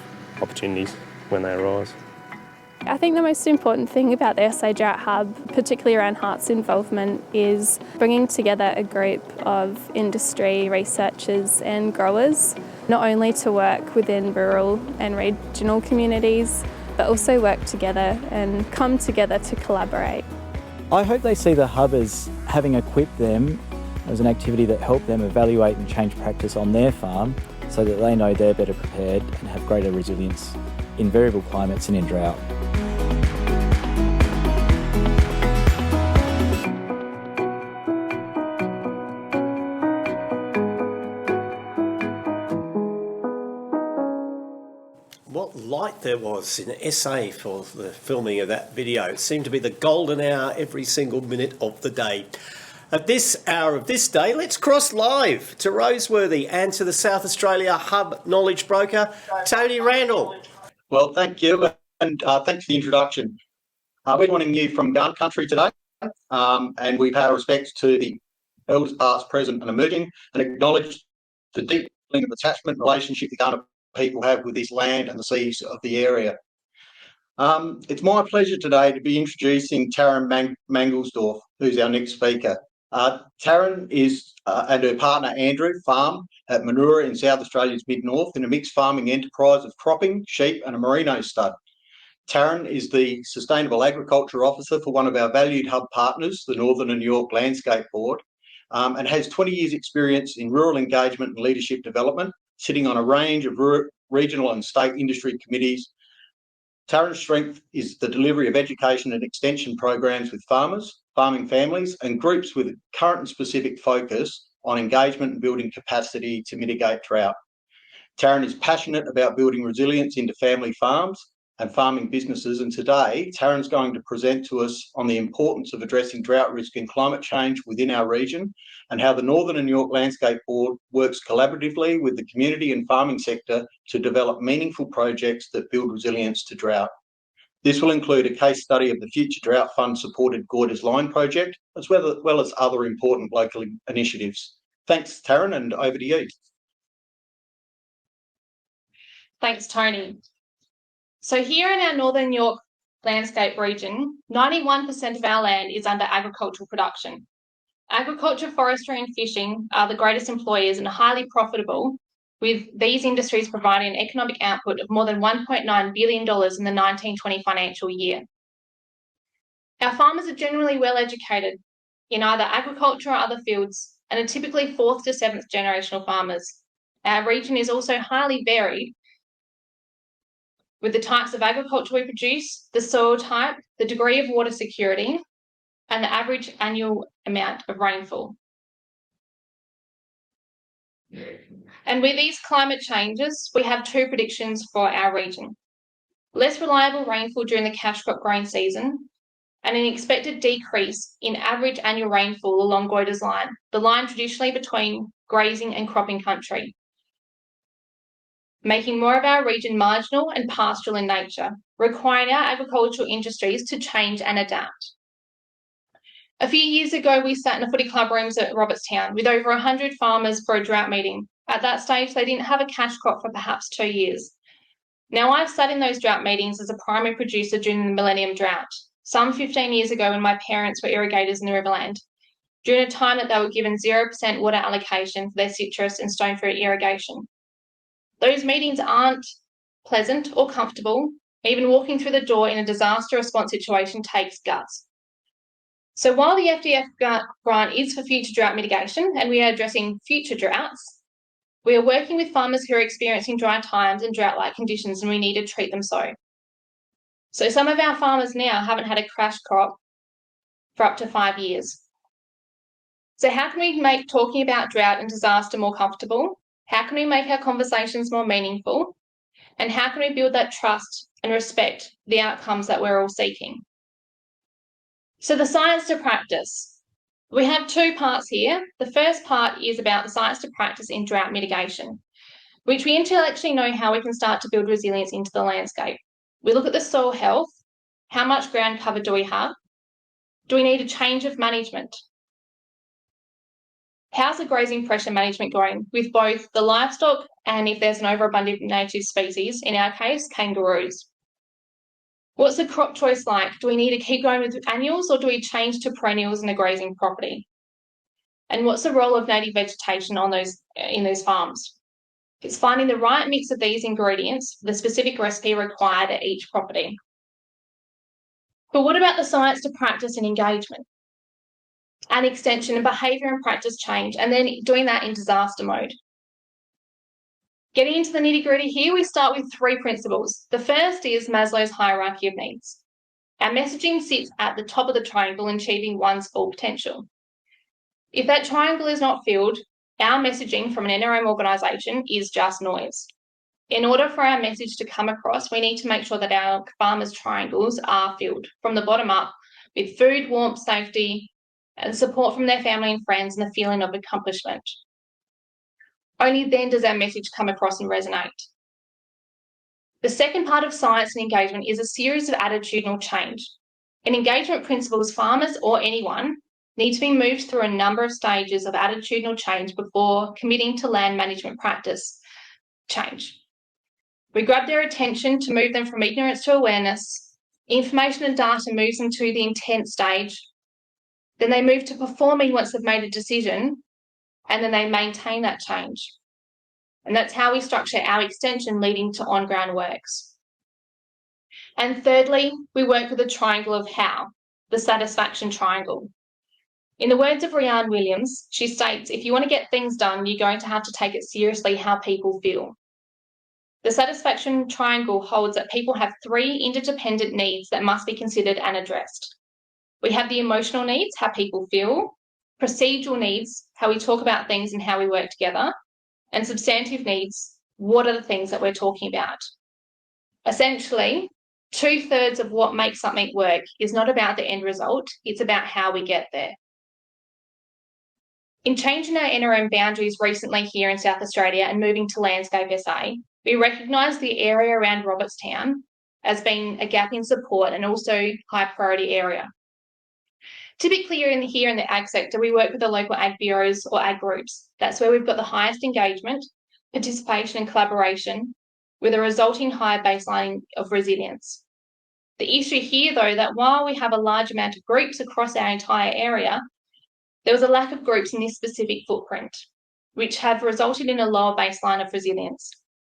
opportunities when they arise. I think the most important thing about the SA Drought Hub, particularly around Heart's involvement, is bringing together a group of industry researchers and growers, not only to work within rural and regional communities, but also work together and come together to collaborate. I hope they see the hub as having equipped them as an activity that helped them evaluate and change practice on their farm so that they know they're better prepared and have greater resilience in variable climates and in drought. What light there was in SA for the filming of that video. It seemed to be the golden hour every single minute of the day. At this hour of this day, let's cross live to Roseworthy and to the South Australia Hub Knowledge Broker, Tony Randall. Well, thank you, and thanks for the introduction. We're joining you from Gun Country today, and we pay our respects to the elders past, present and emerging, and acknowledge the deep feeling of attachment and relationship the Gunner people have with this land and the seas of the area. It's my pleasure today to be introducing Taryn Mangelsdorf, who's our next speaker. Taryn is and her partner Andrew farm at Manura in South Australia's mid-north in a mixed farming enterprise of cropping, sheep and a merino stud. Taryn is the Sustainable Agriculture Officer for one of our valued hub partners, the Northern and York Landscape Board, and has 20 years experience in rural engagement and leadership development, sitting on a range of regional and state industry committees. Taryn's strength is the delivery of education and extension programs with farmers, farming families and groups with a current and specific focus on engagement and building capacity to mitigate drought. Taryn is passionate about building resilience into family farms and farming businesses, and today Taryn's going to present to us on the importance of addressing drought risk and climate change within our region and how the Northern and York Landscape Board works collaboratively with the community and farming sector to develop meaningful projects that build resilience to drought. This will include a case study of the Future Drought Fund supported Goyder's Line project, as well as other important local initiatives. Thanks, Taryn, and over to you. Thanks, Tony. So here in our Northern York landscape region, 91% of our land is under agricultural production. Agriculture, forestry and fishing are the greatest employers and are highly profitable, with these industries providing an economic output of more than $1.9 billion in the 1920 financial year. Our farmers are generally well educated in either agriculture or other fields and are typically 4th to 7th generational farmers. Our region is also highly varied with the types of agriculture we produce, the soil type, the degree of water security, and the average annual amount of rainfall. And with these climate changes, we have 2 predictions for our region. Less reliable rainfall during the cash crop growing season, and an expected decrease in average annual rainfall along Goyder's line, the line traditionally between grazing and cropping country, making more of our region marginal and pastoral in nature, requiring our agricultural industries to change and adapt. A few years ago, we sat in the footy club rooms at Robertstown with over 100 farmers for a drought meeting. At that stage, they didn't have a cash crop for perhaps 2 years. Now, I've sat in those drought meetings as a primary producer during the Millennium Drought, some 15 years ago when my parents were irrigators in the Riverland, during a time that they were given 0% water allocation for their citrus and stone fruit irrigation. Those meetings aren't pleasant or comfortable. Even walking through the door in a disaster response situation takes guts. So while the FDF grant is for future drought mitigation and we are addressing future droughts, we are working with farmers who are experiencing dry times and drought-like conditions, and we need to treat them so. So some of our farmers now haven't had a crash crop for up to 5 years. So how can we make talking about drought and disaster more comfortable? How can we make our conversations more meaningful? And how can we build that trust and respect the outcomes that we're all seeking? So the science to practice. We have 2 parts here. The first part is about the science to practice in drought mitigation, which we intellectually know how we can start to build resilience into the landscape. We look at the soil health. How much ground cover do we have? Do we need a change of management? How's the grazing pressure management going with both the livestock and if there's an overabundant native species, in our case, kangaroos? What's the crop choice like? Do we need to keep going with annuals or do we change to perennials in a grazing property? And what's the role of native vegetation in those farms? It's finding the right mix of these ingredients for the specific recipe required at each property. But what about the science to practice and engagement? And extension and behaviour and practice change, and then doing that in disaster mode. Getting into the nitty-gritty here, we start with 3 principles. The first is Maslow's hierarchy of needs. Our messaging sits at the top of the triangle, achieving one's full potential. If that triangle is not filled, our messaging from an NRM organisation is just noise. In order for our message to come across, we need to make sure that our farmers' triangles are filled from the bottom up with food, warmth, safety, and support from their family and friends and the feeling of accomplishment. Only then does our message come across and resonate. The second part of science and engagement is a series of attitudinal change. In engagement principles, farmers or anyone need to be moved through a number of stages of attitudinal change before committing to land management practice change. We grab their attention to move them from ignorance to awareness. Information and data moves them to the intent stage. Then they move to performing once they've made a decision, and then they maintain that change. And that's how we structure our extension leading to on-ground works. And thirdly, we work with a triangle of how, the satisfaction triangle. In the words of Rianne Williams, she states, if you want to get things done, you're going to have to take it seriously how people feel. The satisfaction triangle holds that people have 3 interdependent needs that must be considered and addressed. We have the emotional needs, how people feel, procedural needs, how we talk about things and how we work together, and substantive needs, what are the things that we're talking about? Essentially, 2/3 of what makes something work is not about the end result, it's about how we get there. In changing our NRM boundaries recently here in South Australia and moving to Landscape SA, we recognised the area around Robertstown as being a gap in support and also high priority area. Typically here in the ag sector, we work with the local ag bureaus or ag groups. That's where we've got the highest engagement, participation and collaboration with a resulting higher baseline of resilience. The issue here, though, that while we have a large amount of groups across our entire area, there was a lack of groups in this specific footprint, which have resulted in a lower baseline of resilience.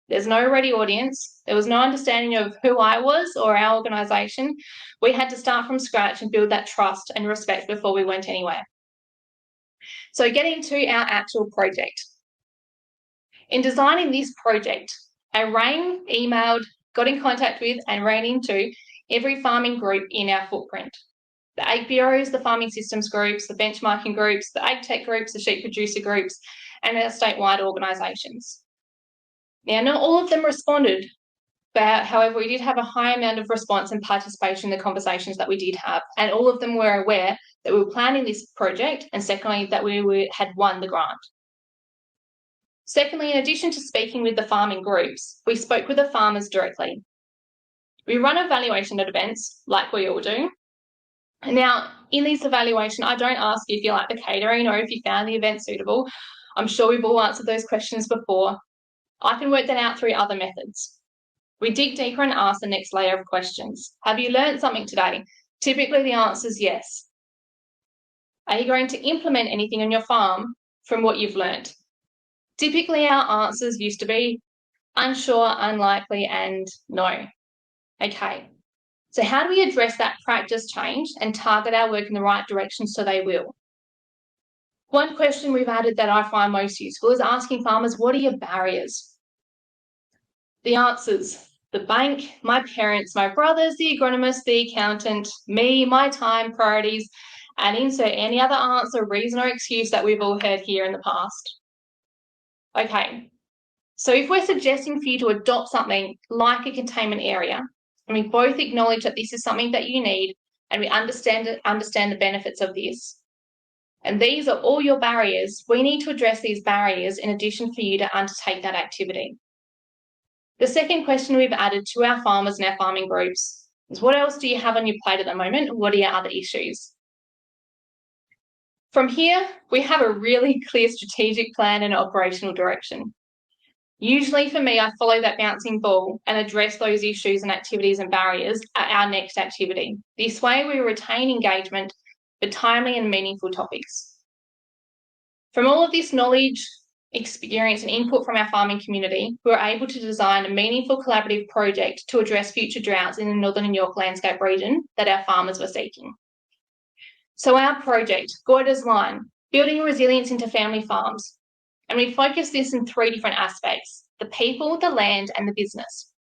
There's no ready audience. There was no understanding of who I was or our organisation. We had to start from scratch and build that trust and respect before we went anywhere. So getting to our actual project. In designing this project, Rain got in contact with and ran into every farming group in our footprint. The Ag Bureaus, the farming systems groups, the benchmarking groups, the ag tech groups, the sheep producer groups, and our statewide organisations. Now, not all of them responded, but however, we did have a high amount of response and participation in the conversations that we did have, and all of them were aware that we were planning this project, and secondly, that we had won the grant. Secondly, in addition to speaking with the farming groups, we spoke with the farmers directly. We run evaluation at events, like we all do. Now, in this evaluation, I don't ask you if you like the catering or if you found the event suitable. I'm sure we've all answered those questions before. I can work that out through other methods. We dig deeper and ask the next layer of questions. Have you learned something today? Typically, the answer is yes. Are you going to implement anything on your farm from what you've learned? Typically, our answers used to be unsure, unlikely, and no. Okay, so how do we address that practice change and target our work in the right direction so they will? One question we've added that I find most useful is asking farmers, what are your barriers? The answers: the bank, my parents, my brothers, the agronomist, the accountant, me, my time, priorities, and insert any other answer, reason, or excuse that we've all heard here in the past. Okay, so if we're suggesting for you to adopt something like a containment area, and we both acknowledge that this is something that you need, and we understand the benefits of this, and these are all your barriers, we need to address these barriers in addition for you to undertake that activity. The second question we've added to our farmers and our farming groups is, what else do you have on your plate at the moment, and what are your other issues? From here, we have a really clear strategic plan and operational direction. Usually for me, I follow that bouncing ball and address those issues and activities and barriers at our next activity. This way we retain engagement for timely and meaningful topics. From all of this knowledge, experience and input from our farming community, we were able to design a meaningful collaborative project to address future droughts in the Northern Yorke landscape region that our farmers were seeking. So our project, Goyder's Line, building resilience into family farms. And we focus this in three different aspects: the people, the land, and the business.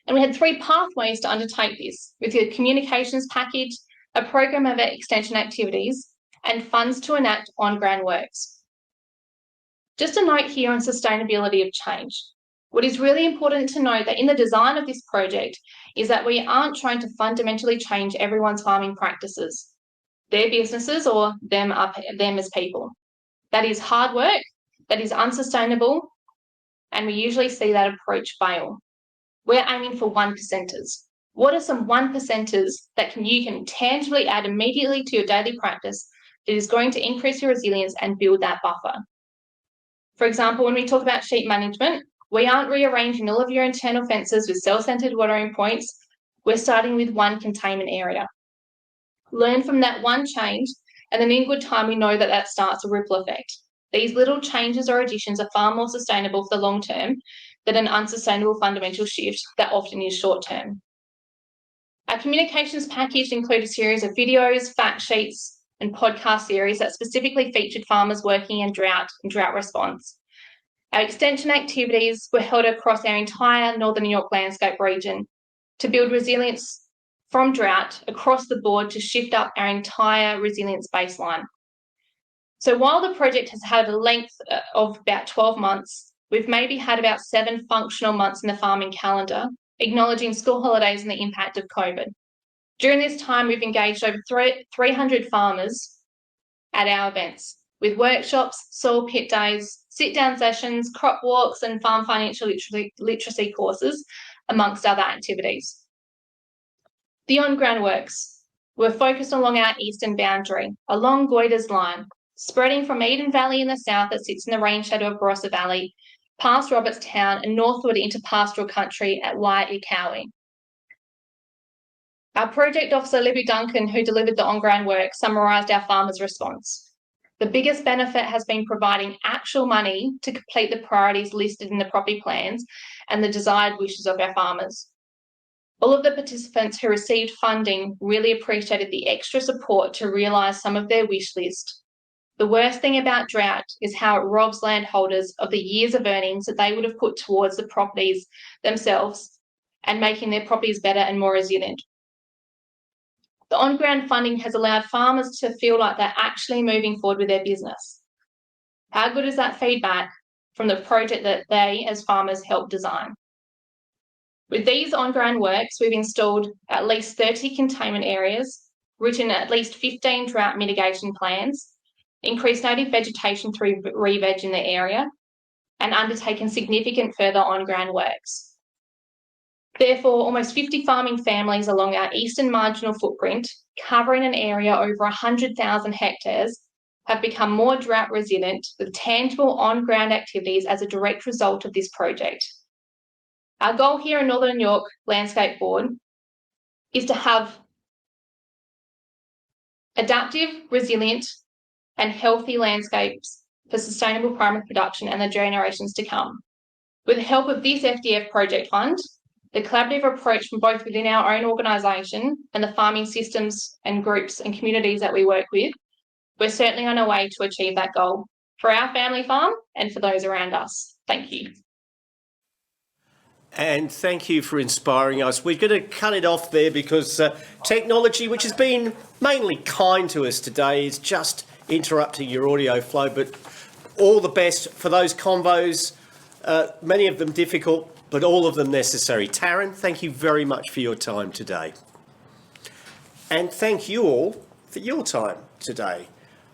And we had three pathways to undertake this, with a communications package, a program of extension activities, and funds to enact on-ground works. Just a note here on sustainability of change. What is really important to know that in the design of this project is that we aren't trying to fundamentally change everyone's farming practices, their businesses, or them as people. That is hard work, that is unsustainable, and we usually see that approach fail. We're aiming for 1%ers. What are some 1%ers that you can tangibly add immediately to your daily practice that is going to increase your resilience and build that buffer? For example, when we talk about sheep management, we aren't rearranging all of your internal fences with cell-centred watering points. We're starting with one containment area. Learn from that one change, and then in good time we know that that starts a ripple effect. These little changes or additions are far more sustainable for the long term than an unsustainable fundamental shift that often is short term. Our communications package include a series of videos, fact sheets, and podcast series that specifically featured farmers working in drought and drought response. Our extension activities were held across our entire Northern Yorke landscape region to build resilience from drought across the board to shift up our entire resilience baseline. So while the project has had a length of about 12 months, we've maybe had about 7 functional months in the farming calendar, acknowledging school holidays and the impact of COVID. During this time, we've engaged over 300 farmers at our events, with workshops, soil pit days, sit-down sessions, crop walks, and farm financial literacy courses, amongst other activities. The on-ground works were focused along our eastern boundary, along Goyder's Line, spreading from Eden Valley in the south that sits in the rain shadow of Barossa Valley, past Robertstown and northward into pastoral country at Waiatea Cowie. Our project officer, Libby Duncan, who delivered the on-ground work, summarised our farmers' response. The biggest benefit has been providing actual money to complete the priorities listed in the property plans and the desired wishes of our farmers. All of the participants who received funding really appreciated the extra support to realise some of their wish list. The worst thing about drought is how it robs landholders of the years of earnings that they would have put towards the properties themselves and making their properties better and more resilient. The on-ground funding has allowed farmers to feel like they're actually moving forward with their business. How good is that feedback from the project that they, as farmers, helped design? With these on-ground works, we've installed at least 30 containment areas, written at least 15 drought mitigation plans, increased native vegetation through re-veg in the area, and undertaken significant further on-ground works. Therefore, almost 50 farming families along our eastern marginal footprint, covering an area over 100,000 hectares, have become more drought resilient with tangible on-ground activities as a direct result of this project. Our goal here in Northern York Landscape Board is to have adaptive, resilient, and healthy landscapes for sustainable primary production and the generations to come. With the help of this FDF project fund, the collaborative approach from both within our own organisation and the farming systems and groups and communities that we work with, we're certainly on our way to achieve that goal for our family farm and for those around us. Thank you. And thank you for inspiring us. We're going to cut it off there because technology, which has been mainly kind to us today, is just interrupting your audio flow. But all the best for those convos, many of them difficult, but all of them necessary. Taryn, thank you very much for your time today. And thank you all for your time today.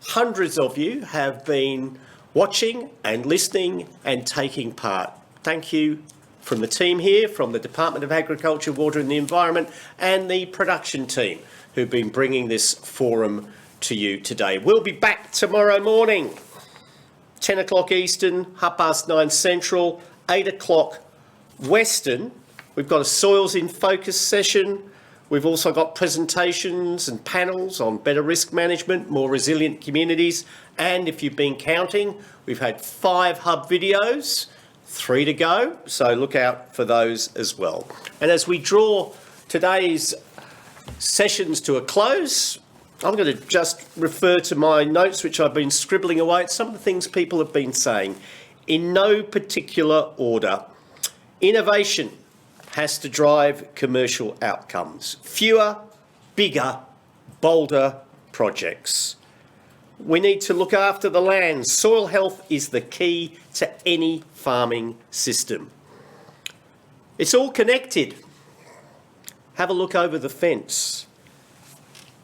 Hundreds of you have been watching and listening and taking part. Thank you from the team here, from the Department of Agriculture, Water and the Environment, and the production team who've been bringing this forum to you today. We'll be back tomorrow morning, 10 o'clock Eastern, 9:30 Central, 8 o'clock Western. We've got a Soils in Focus session. We've also got presentations and panels on better risk management, more resilient communities. And if you've been counting, we've had 5 hub videos, 3 to go. So look out for those as well. And as we draw today's sessions to a close, I'm going to just refer to my notes, which I've been scribbling away at some of the things people have been saying. In no particular order, innovation has to drive commercial outcomes. Fewer, bigger, bolder projects. We need to look after the land. Soil health is the key to any farming system. It's all connected. Have a look over the fence.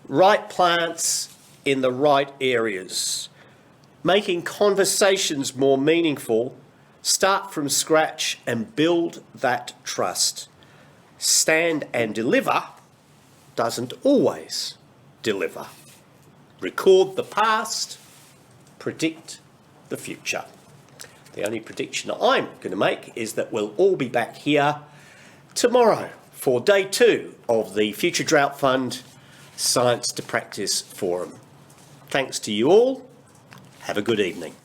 Right plants in the right areas. Making conversations more meaningful. Start from scratch and build that trust. Stand and deliver doesn't always deliver. Record the past, predict the future. The only prediction I'm going to make is that we'll all be back here tomorrow for day 2 of the Future Drought Fund Science to Practice Forum. Thanks to you all. Have a good evening.